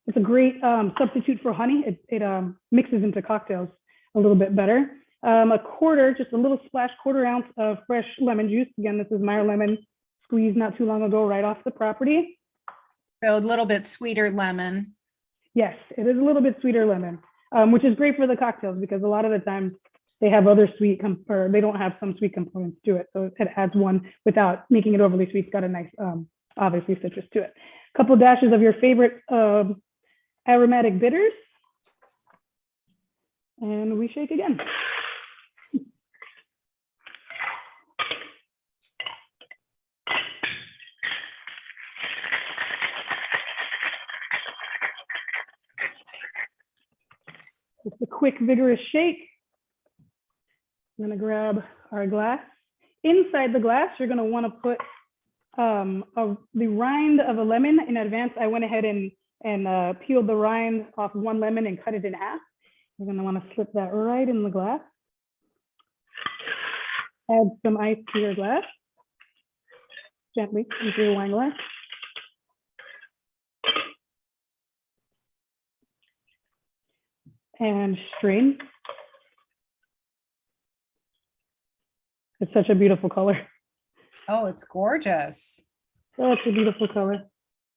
[SPEAKER 3] It's a great substitute for honey. It mixes into cocktails a little bit better. Just a little splash, 1/4 ounce of fresh lemon juice. Again, this is Meyer lemon squeezed not too long ago, right off the property.
[SPEAKER 1] So a little bit sweeter lemon.
[SPEAKER 3] Yes, it is a little bit sweeter lemon, which is great for the cocktails because a lot of the times they have other sweet or they don't have some sweet components to it. So it adds one without making it overly sweet. It's got a nice, obviously citrus to it. A couple dashes of your favorite aromatic bitters. And we shake again. Just a quick, vigorous shake. I'm gonna grab our glass. Inside the glass, you're gonna wanna put the rind of a lemon. In advance, I went ahead and peeled the rind off one lemon and cut it in half. You're gonna wanna slip that right in the glass. Add some ice to your glass, gently into your wine glass. And strain. It's such a beautiful color.
[SPEAKER 1] Oh, it's gorgeous.
[SPEAKER 3] Such a beautiful color.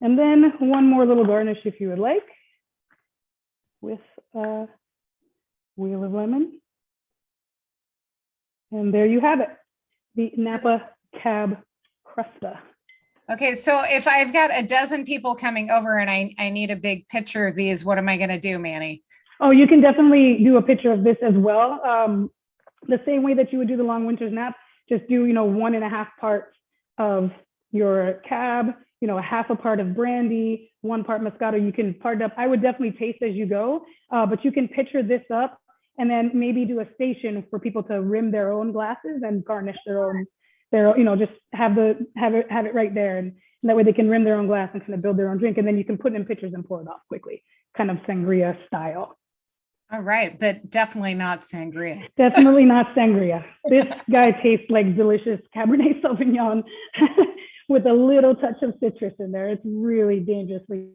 [SPEAKER 3] And then one more little garnish if you would like, with a wheel of lemon. And there you have it, the Napa Cab Crusta.
[SPEAKER 1] Okay, so if I've got a dozen people coming over and I need a big picture of these, what am I gonna do, Manny?
[SPEAKER 3] Oh, you can definitely do a picture of this as well. The same way that you would do the long winter's nap, just do, 1.5 parts of your cab, a half a part of brandy, 1 part Moscato. You can part it up. I would definitely taste as you go, but you can picture this up and then maybe do a station for people to rim their own glasses and garnish their own, just have it right there. And that way they can rim their own glass and kind of build their own drink. And then you can put in pictures and pour it off quickly, kind of sangria style.
[SPEAKER 1] All right, but definitely not sangria.
[SPEAKER 3] Definitely not sangria. This guy tastes like delicious Cabernet Sauvignon with a little touch of citrus in there. It's really dangerously.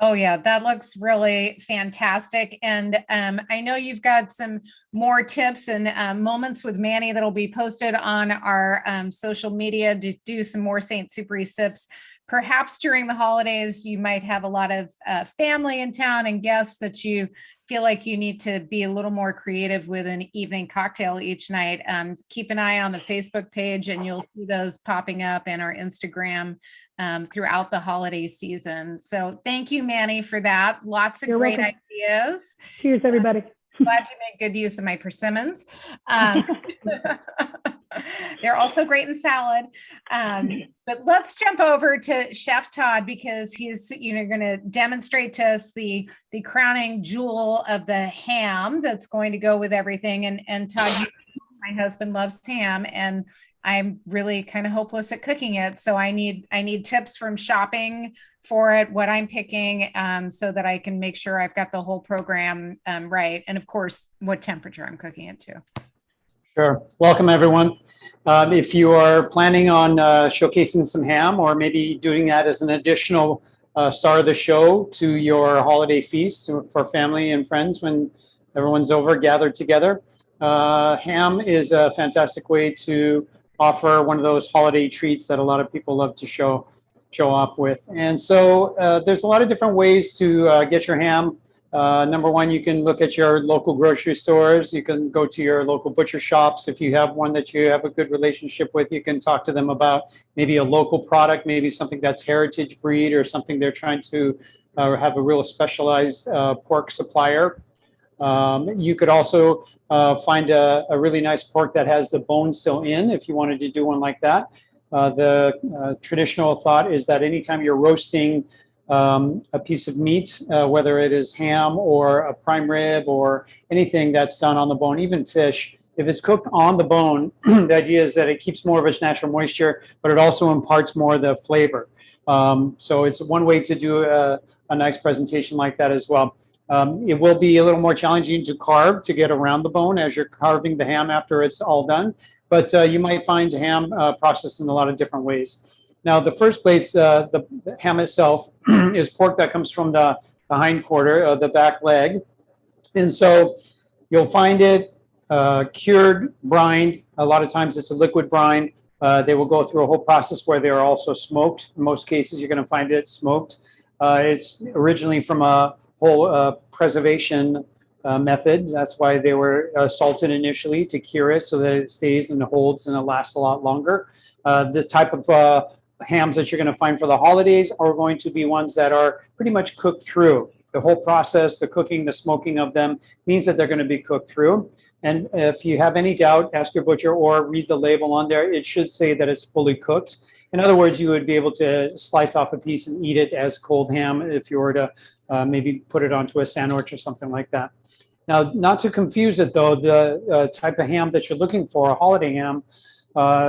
[SPEAKER 1] Oh yeah, that looks really fantastic. And I know you've got some more tips and moments with Manny that'll be posted on our social media to do some more St. Supéry sips. Perhaps during the holidays, you might have a lot of family in town and guests that you feel like you need to be a little more creative with an evening cocktail each night. Keep an eye on the Facebook page and you'll see those popping up and our Instagram throughout the holiday season. So thank you, Manny, for that. Lots of
[SPEAKER 3] You're
[SPEAKER 1] great
[SPEAKER 3] welcome.
[SPEAKER 1] ideas.
[SPEAKER 3] Cheers, everybody.
[SPEAKER 1] Glad you made good use of my persimmons. They're also great in salad. But let's jump over to Chef Todd because he's going to demonstrate to us the crowning jewel of the ham that's going to go with everything. And Todd, my husband loves ham and I'm really kind of hopeless at cooking it. So I need tips from shopping for it, what I'm picking, so that I can make sure I've got the whole program right. And of course, what temperature I'm cooking it to.
[SPEAKER 7] Sure. Welcome, everyone. If you are planning on showcasing some ham or maybe doing that as an additional star of the show to your holiday feast for family and friends when everyone's over, gathered together, ham is a fantastic way to offer one of those holiday treats that a lot of people love to show off with. And so there's a lot of different ways to get your ham. Number one, you can look at your local grocery stores. You can go to your local butcher shops. If you have one that you have a good relationship with, you can talk to them about maybe a local product, maybe something that's heritage breed or something they're trying to have a real specialized pork supplier. You could also find a really nice pork that has the bone still in if you wanted to do one like that. The traditional thought is that anytime you're roasting a piece of meat, whether it is ham or a prime rib or anything that's done on the bone, even fish, if it's cooked on the bone, the idea is that it keeps more of its natural moisture, but it also imparts more of the flavor. So it's one way to do a nice presentation like that as well. It will be a little more challenging to carve to get around the bone as you're carving the ham after it's all done, but you might find ham processed in a lot of different ways. Now, the first place, the ham itself is pork that comes from the hind quarter, the back leg. And so you'll find it cured, brined. A lot of times it's a liquid brine. They will go through a whole process where they are also smoked. In most cases, you're going to find it smoked. It's originally from a whole preservation method. That's why they were salted initially, to cure it so that it stays and holds and it lasts a lot longer. The type of hams that you're going to find for the holidays are going to be ones that are pretty much cooked through. The whole process, the cooking, the smoking of them means that they're going to be cooked through. And if you have any doubt, ask your butcher or read the label on there. It should say that it's fully cooked. In other words, you would be able to slice off a piece and eat it as cold ham if you were to maybe put it onto a sandwich or something like that. Now, not to confuse it though, the type of ham that you're looking for, a holiday ham,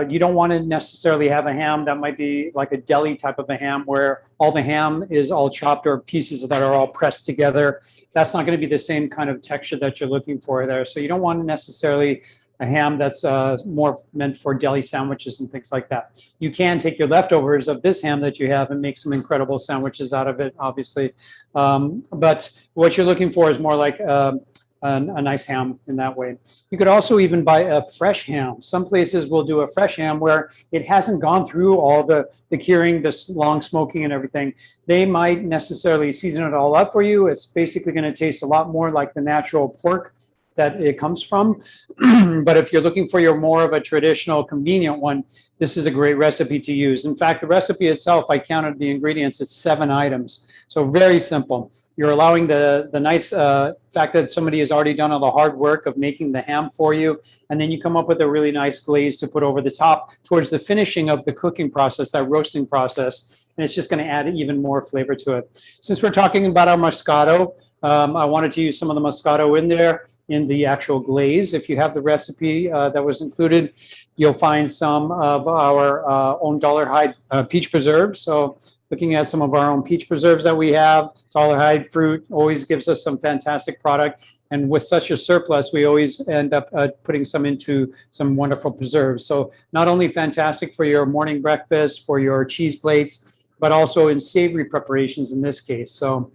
[SPEAKER 7] you don't want to necessarily have a ham that might be like a deli type of a ham where all the ham is all chopped or pieces that are all pressed together. That's not going to be the same kind of texture that you're looking for there. So you don't want necessarily a ham that's more meant for deli sandwiches and things like that. You can take your leftovers of this ham that you have and make some incredible sandwiches out of it, obviously. But what you're looking for is more like a nice ham in that way. You could also even buy a fresh ham. Some places will do a fresh ham where it hasn't gone through all the curing, this long smoking and everything. They might necessarily season it all up for you. It's basically going to taste a lot more like the natural pork that it comes from. But if you're looking for your more of a traditional convenient one, this is a great recipe to use. In fact, the recipe itself, I counted the ingredients, it's 7 items. So very simple. You're allowing the nice fact that somebody has already done all the hard work of making the ham for you. And then you come up with a really nice glaze to put over the top towards the finishing of the cooking process, that roasting process. And it's just going to add even more flavor to it. Since we're talking about our Moscato, I wanted to use some of the Moscato in there in the actual glaze. If you have the recipe that was included, you'll find some of our own Dollarhide peach preserves. So looking at some of our own peach preserves that we have, Dollarhide fruit always gives us some fantastic product. And with such a surplus, we always end up putting some into some wonderful preserves. So not only fantastic for your morning breakfast, for your cheese plates, but also in savory preparations in this case. So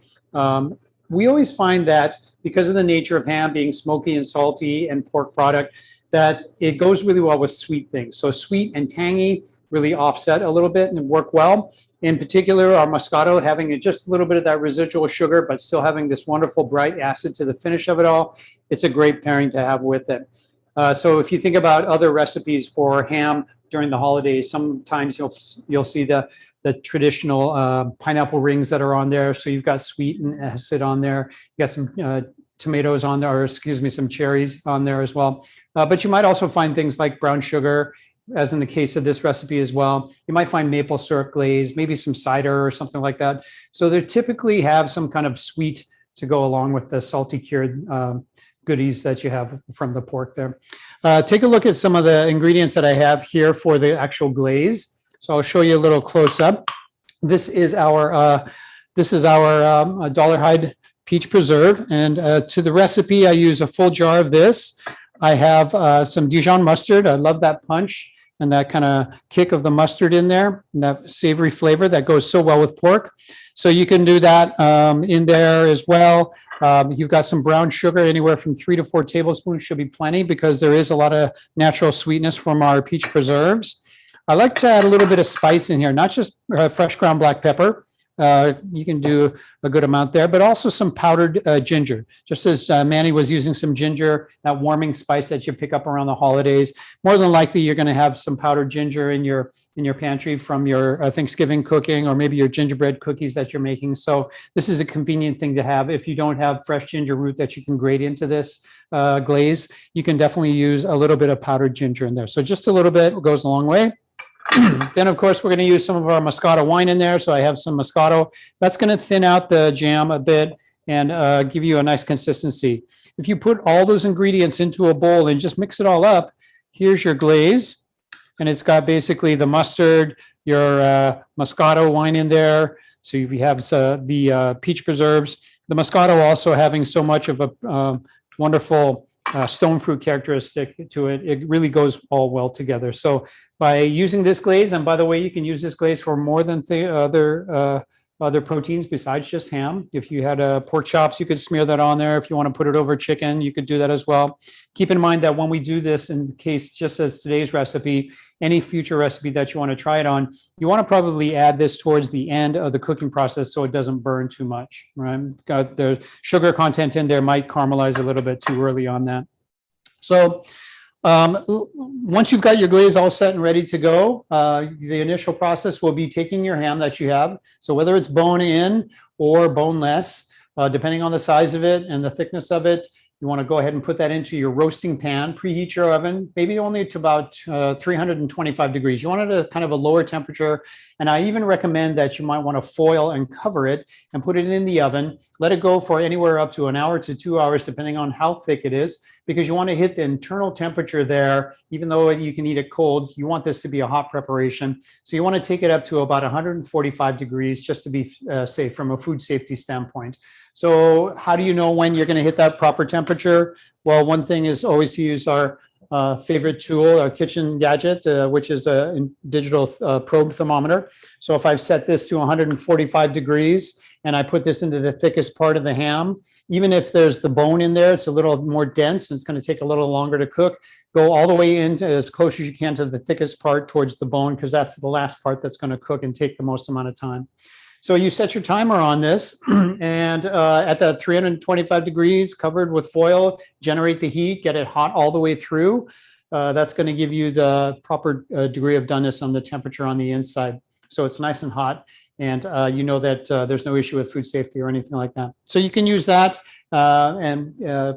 [SPEAKER 7] we always find that because of the nature of ham being smoky and salty and pork product, that it goes really well with sweet things. So sweet and tangy really offset a little bit and work well. In particular, our Moscato having just a little bit of that residual sugar, but still having this wonderful bright acid to the finish of it all. It's a great pairing to have with it. So if you think about other recipes for ham during the holidays, sometimes you'll see the traditional pineapple rings that are on there. So you've got sweet and acid on there. You got some tomatoes on there, or excuse me, some cherries on there as well. But you might also find things like brown sugar, as in the case of this recipe as well. You might find maple syrup glaze, maybe some cider or something like that. So they typically have some kind of sweet to go along with the salty cured goodies that you have from the pork there. Take a look at some of the ingredients that I have here for the actual glaze. So I'll show you a little close up. This is our Dollarhide peach preserve, and to the recipe I use a full jar of this. I have some Dijon mustard. I love that punch and that kind of kick of the mustard in there, and that savory flavor that goes so well with pork. So you can do that in there as well. You've got some brown sugar, anywhere from 3 to 4 tablespoons should be plenty, because there is a lot of natural sweetness from our peach preserves. I like to add a little bit of spice in here, not just fresh ground black pepper. You can do a good amount there, but also some powdered ginger. Just as Manny was using some ginger, that warming spice that you pick up around the holidays. More than likely, you're going to have some powdered ginger in your pantry from your Thanksgiving cooking, or maybe your gingerbread cookies that you're making. So this is a convenient thing to have. If you don't have fresh ginger root that you can grate into this glaze, you can definitely use a little bit of powdered ginger in there. So just a little bit goes a long way. Then, of course, we're going to use some of our Moscato wine in there. So I have some Moscato. That's going to thin out the jam a bit and give you a nice consistency. If you put all those ingredients into a bowl and just mix it all up, here's your glaze. And it's got basically the mustard, your Moscato wine in there. So you have the peach preserves. The Moscato also having so much of a wonderful stone fruit characteristic to it. It really goes all well together. So by using this glaze, and by the way, you can use this glaze for more than other other proteins besides just ham. If you had pork chops, you could smear that on there. If you want to put it over chicken, you could do that as well. Keep in mind that when we do this, in the case just as today's recipe, any future recipe that you want to try it on, you want to probably add this towards the end of the cooking process so it doesn't burn too much, right? Got the sugar content in there might caramelize a little bit too early on that. So once you've got your glaze all set and ready to go, the initial process will be taking your ham that you have. So whether it's bone in or boneless, depending on the size of it and the thickness of it, you want to go ahead and put that into your roasting pan, preheat your oven, maybe only to about 325 degrees. You want it at kind of a lower temperature. And I even recommend that you might want to foil and cover it and put it in the oven. Let it go for anywhere up to an hour to 2 hours, depending on how thick it is, because you want to hit the internal temperature there. Even though you can eat it cold, you want this to be a hot preparation. So you want to take it up to about 145 degrees just to be safe from a food safety standpoint. So how do you know when you're going to hit that proper temperature? Well, one thing is always to use our favorite tool, our kitchen gadget, which is a digital probe thermometer. So if I've set this to 145 degrees and I put this into the thickest part of the ham, even if there's the bone in there, it's a little more dense and it's going to take a little longer to cook. Go all the way into as close as you can to the thickest part towards the bone, because that's the last part that's going to cook and take the most amount of time. So you set your timer on this and at that 325 degrees covered with foil, generate the heat, get it hot all the way through. That's going to give you the proper degree of doneness on the temperature on the inside. So it's nice and hot, and you know that there's no issue with food safety or anything like that. So you can use that and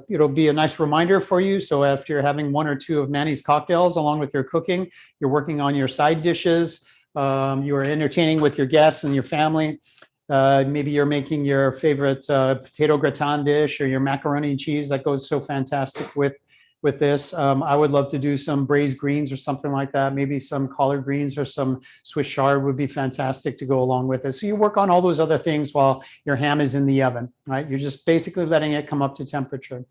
[SPEAKER 7] it'll be a nice reminder for you. So after you're having one or two of Manny's cocktails along with your cooking, you're working on your side dishes. You are entertaining with your guests and your family. Maybe you're making your favorite potato gratin dish or your macaroni and cheese that goes so fantastic with this. I would love to do some braised greens or something like that. Maybe some collard greens or some Swiss chard would be fantastic to go along with it. So you work on all those other things while your ham is in the oven, right? You're just basically letting it come up to temperature.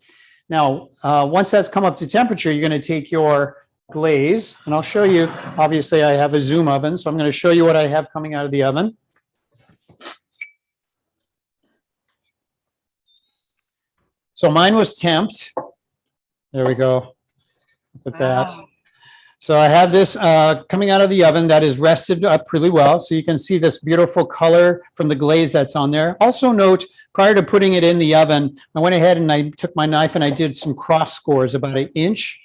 [SPEAKER 7] Now, once that's come up to temperature, you're going to take your glaze, and I'll show you. Obviously I have a Zoom oven, so I'm going to show you what I have coming out of the oven. So mine was temped. There we go. Put that. So I have this coming out of the oven that is rested up really well. So you can see this beautiful color from the glaze that's on there. Also note, prior to putting it in the oven, I went ahead and I took my knife and I did some cross scores about 1 inch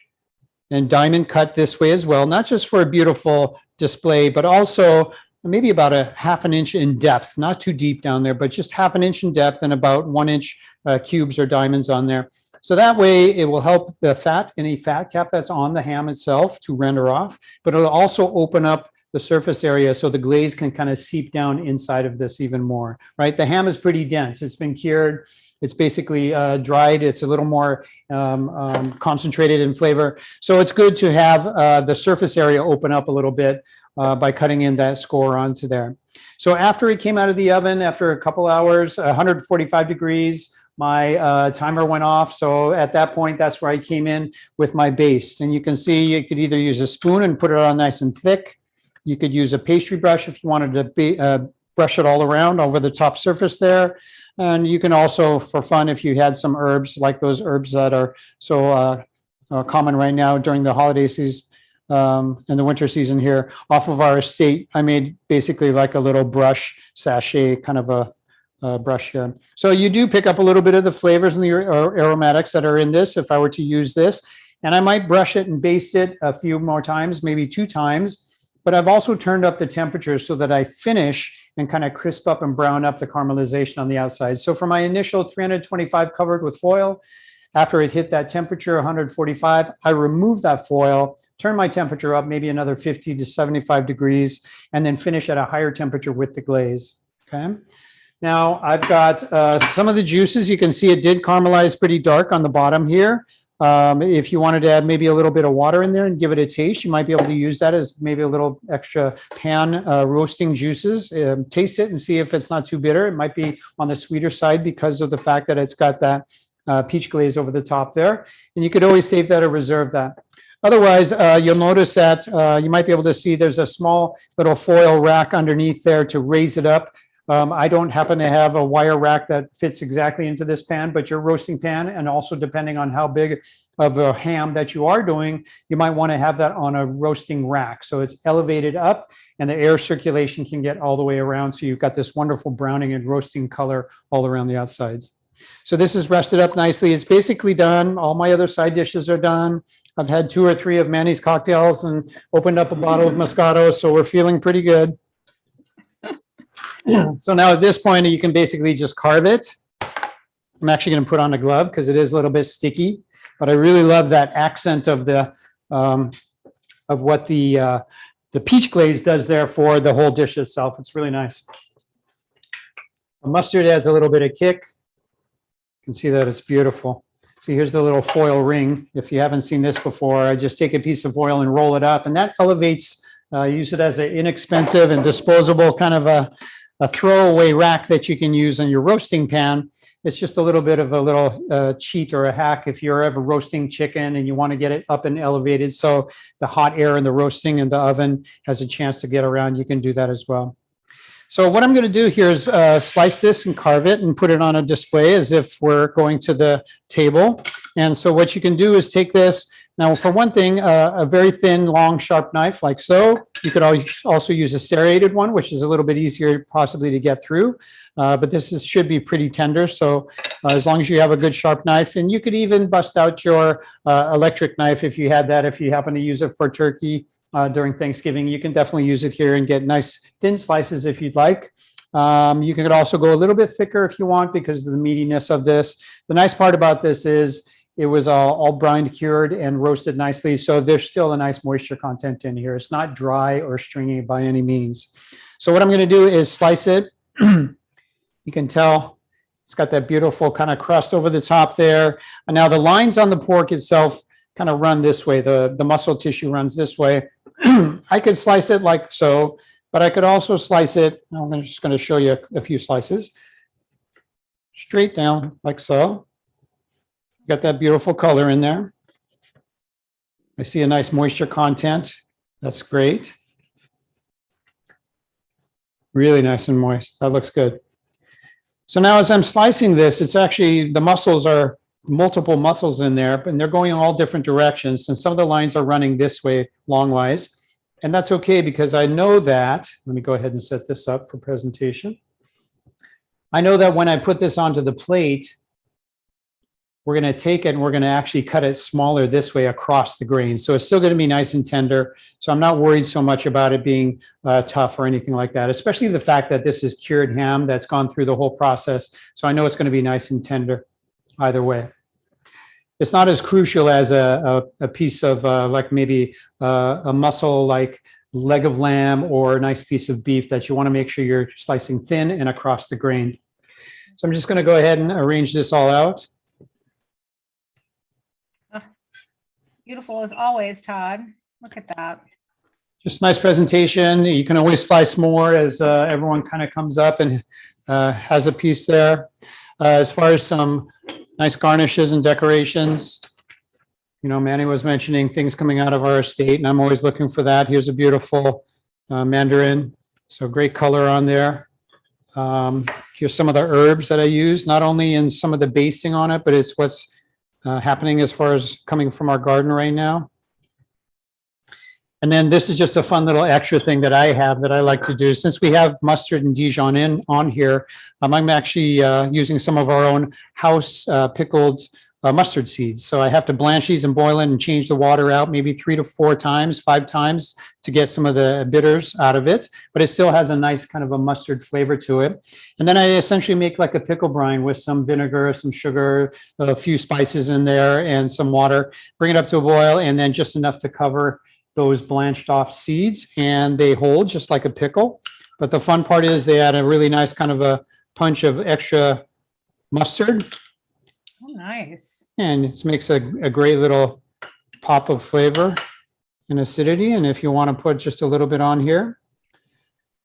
[SPEAKER 7] and diamond cut this way as well, not just for a beautiful display, but also maybe about a 1/2 inch in depth, not too deep down there, but just 1/2 inch in depth and about 1 inch cubes or diamonds on there. So that way it will help the fat, any fat cap that's on the ham itself to render off, but it'll also open up the surface area so the glaze can kind of seep down inside of this even more, right? The ham is pretty dense. It's been cured. It's basically dried. It's a little more concentrated in flavor. So it's good to have the surface area open up a little bit by cutting in that score onto there. So after it came out of the oven, after a couple hours, 145 degrees, my timer went off. So at that point, that's where I came in with my baste. And you can see you could either use a spoon and put it on nice and thick. You could use a pastry brush if you wanted to brush it all around over the top surface there. And you can also, for fun, if you had some herbs, like those herbs that are so common right now during the holiday season and the winter season here, off of our estate, I made basically like a little brush sachet, kind of a brush here. So you do pick up a little bit of the flavors and the aromatics that are in this if I were to use this. And I might brush it and baste it a few more times, maybe 2 times. But I've also turned up the temperature so that I finish and kind of crisp up and brown up the caramelization on the outside. So for my initial 325 covered with foil, after it hit that temperature, 145, I remove that foil, turn my temperature up maybe another 50 to 75 degrees, and then finish at a higher temperature with the glaze, okay? Now I've got some of the juices. You can see it did caramelize pretty dark on the bottom here. If you wanted to add maybe a little bit of water in there and give it a taste, you might be able to use that as maybe a little extra pan roasting juices. Taste it and see if it's not too bitter. It might be on the sweeter side because of the fact that it's got that peach glaze over the top there. And you could always save that or reserve that. Otherwise, you'll notice that you might be able to see there's a small little foil rack underneath there to raise it up. I don't happen to have a wire rack that fits exactly into this pan, but your roasting pan, and also depending on how big of a ham that you are doing, you might want to have that on a roasting rack. So it's elevated up and the air circulation can get all the way around. So you've got this wonderful browning and roasting color all around the outsides. So this is rested up nicely. It's basically done. All my other side dishes are done. I've had 2 or 3 of Manny's cocktails and opened up a bottle of Moscato. So we're feeling pretty good. So now at this point, you can basically just carve it. I'm actually going to put on a glove because it is a little bit sticky, but I really love that accent of the of what the peach glaze does there for the whole dish itself. It's really nice. The mustard adds a little bit of kick. You can see that it's beautiful. See, here's the little foil ring. If you haven't seen this before, I just take a piece of foil and roll it up, and that elevates. Use it as an inexpensive and disposable kind of a throwaway rack that you can use on your roasting pan. It's just a little bit of a little cheat or a hack if you're ever roasting chicken and you want to get it up and elevated. So the hot air in the roasting in the oven has a chance to get around. You can do that as well. So what I'm going to do here is slice this and carve it and put it on a display as if we're going to the table. And so what you can do is take this. Now, for one thing, a very thin, long, sharp knife like so. You could also use a serrated one, which is a little bit easier possibly to get through. But this should be pretty tender. So as long as you have a good sharp knife, and you could even bust out your electric knife if you had that, if you happen to use it for turkey during Thanksgiving, you can definitely use it here and get nice thin slices if you'd like. You could also go a little bit thicker if you want because of the meatiness of this. The nice part about this is it was all brined, cured, and roasted nicely. So there's still a nice moisture content in here. It's not dry or stringy by any means. So what I'm going to do is slice it. You can tell it's got that beautiful kind of crust over the top there. And now the lines on the pork itself kind of run this way. The muscle tissue runs this way. I could slice it like so, but I could also slice it. I'm just going to show you a few slices. Straight down like so. Got that beautiful color in there. I see a nice moisture content. That's great. Really nice and moist. That looks good. So now as I'm slicing this, it's actually, the muscles are multiple muscles in there, and they're going in all different directions. And some of the lines are running this way longwise. And that's okay because I know that, let me go ahead and set this up for presentation. I know that when I put this onto the plate, we're going to take it and we're going to actually cut it smaller this way across the grain. So it's still going to be nice and tender. So I'm not worried so much about it being tough or anything like that, especially the fact that this is cured ham that's gone through the whole process. So I know it's going to be nice and tender either way. It's not as crucial as a piece of like maybe a muscle like leg of lamb or a nice piece of beef that you want to make sure you're slicing thin and across the grain. So I'm just going to go ahead and arrange this all out.
[SPEAKER 1] Beautiful as always, Todd. Look at that.
[SPEAKER 7] Just nice presentation. You can always slice more as everyone kind of comes up and has a piece there. As far as some nice garnishes and decorations, you know, Manny was mentioning things coming out of our estate, and I'm always looking for that. Here's a beautiful mandarin. So great color on there. Here's some of the herbs that I use, not only in some of the basting on it, but it's what's happening as far as coming from our garden right now. And then this is just a fun little extra thing that I have that I like to do. Since we have mustard and Dijon on here, I'm actually using some of our own house pickled mustard seeds. So I have to blanch these and boil it and change the water out maybe 3 to 4 times, 5 times to get some of the bitters out of it. But it still has a nice kind of a mustard flavor to it. And then I essentially make like a pickle brine with some vinegar, some sugar, a few spices in there and some water, bring it up to a boil, and then just enough to cover those blanched off seeds, and they hold just like a pickle. But the fun part is they add a really nice kind of a punch of extra mustard.
[SPEAKER 1] Oh, nice.
[SPEAKER 7] And it makes a great little pop of flavor and acidity. And if you want to put just a little bit on here.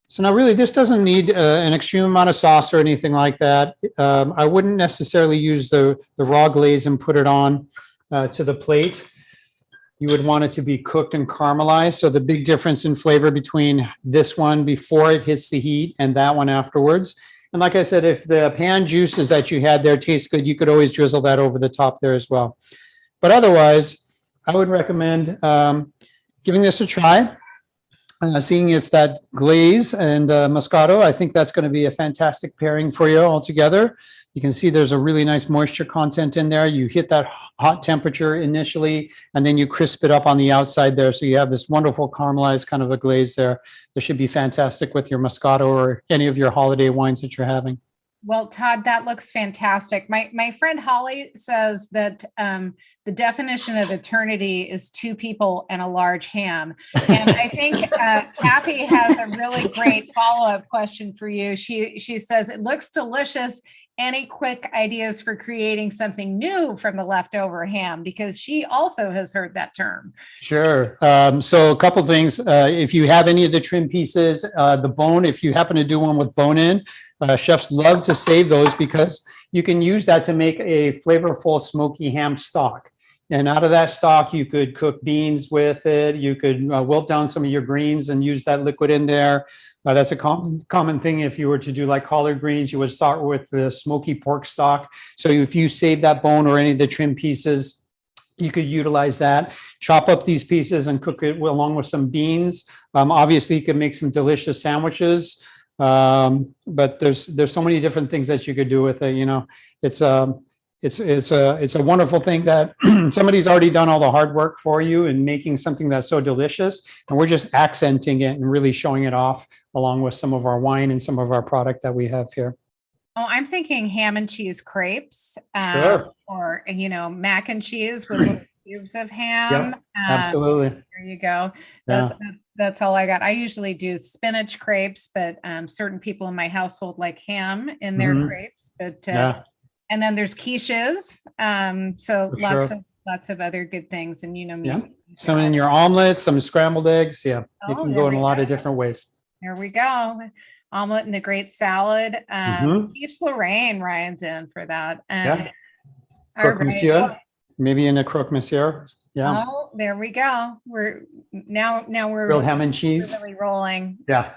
[SPEAKER 7] So now really this doesn't need an extreme amount of sauce or anything like that. I wouldn't necessarily use the raw glaze and put it on to the plate. you would want it to be cooked and caramelized. So the big difference in flavor between this one before it hits the heat and that one afterwards. And like I said, if the pan juices that you had there taste good, you could always drizzle that over the top there as well. But otherwise, I would recommend giving this a try. Seeing if that glaze and Moscato, I think that's going to be a fantastic pairing for you all together. You can see there's a really nice moisture content in there. You hit that hot temperature initially, and then you crisp it up on the outside there. So you have this wonderful caramelized kind of a glaze there. That should be fantastic with your Moscato or any of your holiday wines that you're having.
[SPEAKER 1] Well, Todd, that looks fantastic. My friend Holly says that the definition of eternity is two people and a large ham. And I think Kathy has a really great follow-up question for you. She says, it looks delicious. Any quick ideas for creating something new from the leftover ham? Because she also has heard that term.
[SPEAKER 7] Sure. So a couple things. If you have any of the trim pieces, the bone, if you happen to do one with bone in, chefs love to save those because you can use that to make a flavorful smoky ham stock. And out of that stock, you could cook beans with it. You could wilt down some of your greens and use that liquid in there. That's a common thing. If you were to do like collard greens, you would start with the smoky pork stock. So if you save that bone or any of the trim pieces, you could utilize that. Chop up these pieces and cook it along with some beans. Obviously, you can make some delicious sandwiches. But there's so many different things that you could do with it. You know, it's a wonderful thing that somebody's already done all the hard work for you in making something that's so delicious, and we're just accenting it and really showing it off along with some of our wine and some of our product that we have here.
[SPEAKER 1] Oh, I'm thinking ham and cheese crepes,
[SPEAKER 7] Sure.
[SPEAKER 1] or mac and cheese with little cubes of ham.
[SPEAKER 7] Yep, absolutely.
[SPEAKER 1] There you go.
[SPEAKER 7] Yeah.
[SPEAKER 1] That's all I got. I usually do spinach crepes, but certain people in my household like ham in their
[SPEAKER 7] Mhm.
[SPEAKER 1] crepes. But
[SPEAKER 7] Yeah.
[SPEAKER 1] and then there's quiches. So
[SPEAKER 7] For
[SPEAKER 1] lots of other good things. And me.
[SPEAKER 7] Yeah. Some in your omelets, some scrambled eggs. Yeah, you
[SPEAKER 1] Oh,
[SPEAKER 7] can
[SPEAKER 1] there
[SPEAKER 7] go in
[SPEAKER 1] we
[SPEAKER 7] a lot
[SPEAKER 1] go.
[SPEAKER 7] of different ways.
[SPEAKER 1] There we go. Omelet and a great salad.
[SPEAKER 7] Mhm.
[SPEAKER 1] Quiche Lorraine, Ryan's in for that.
[SPEAKER 7] Yeah.
[SPEAKER 1] All
[SPEAKER 7] Croque
[SPEAKER 1] right.
[SPEAKER 7] monsieur, maybe in a croque monsieur. Yeah.
[SPEAKER 1] Oh, there we go. We're
[SPEAKER 7] Grilled ham and
[SPEAKER 1] we're
[SPEAKER 7] cheese.
[SPEAKER 1] really rolling.
[SPEAKER 7] Yeah.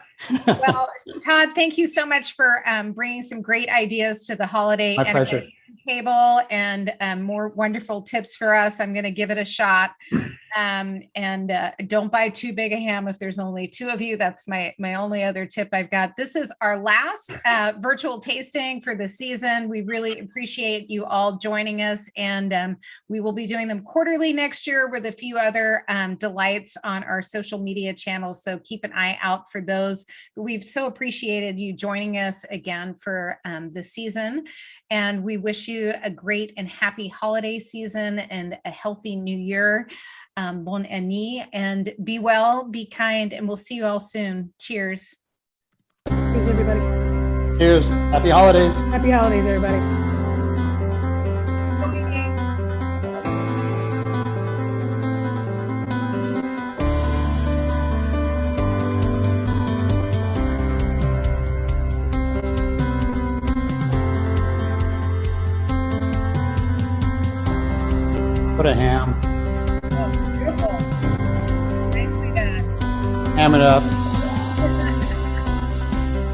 [SPEAKER 1] Well, Todd, thank you so much for bringing some great ideas to the holiday
[SPEAKER 7] My pleasure.
[SPEAKER 1] entertainment table and more wonderful tips for us. I'm going to give it a shot. And don't buy too big a ham if there's only two of you. That's my only other tip I've got. This is our last virtual tasting for the season. We really appreciate you all joining us, and we will be doing them quarterly next year with a few other delights on our social media channels. So keep an eye out for those. We've so appreciated you joining us again for the season, and we wish you a great and happy holiday season and a healthy new year. Bon année, and be well, be kind, and we'll see you all soon. Cheers.
[SPEAKER 3] Thanks, everybody.
[SPEAKER 7] Cheers. Happy holidays.
[SPEAKER 3] Happy holidays, everybody.
[SPEAKER 7] Put a ham.
[SPEAKER 1] Beautiful. Nicely done.
[SPEAKER 7] Ham it up.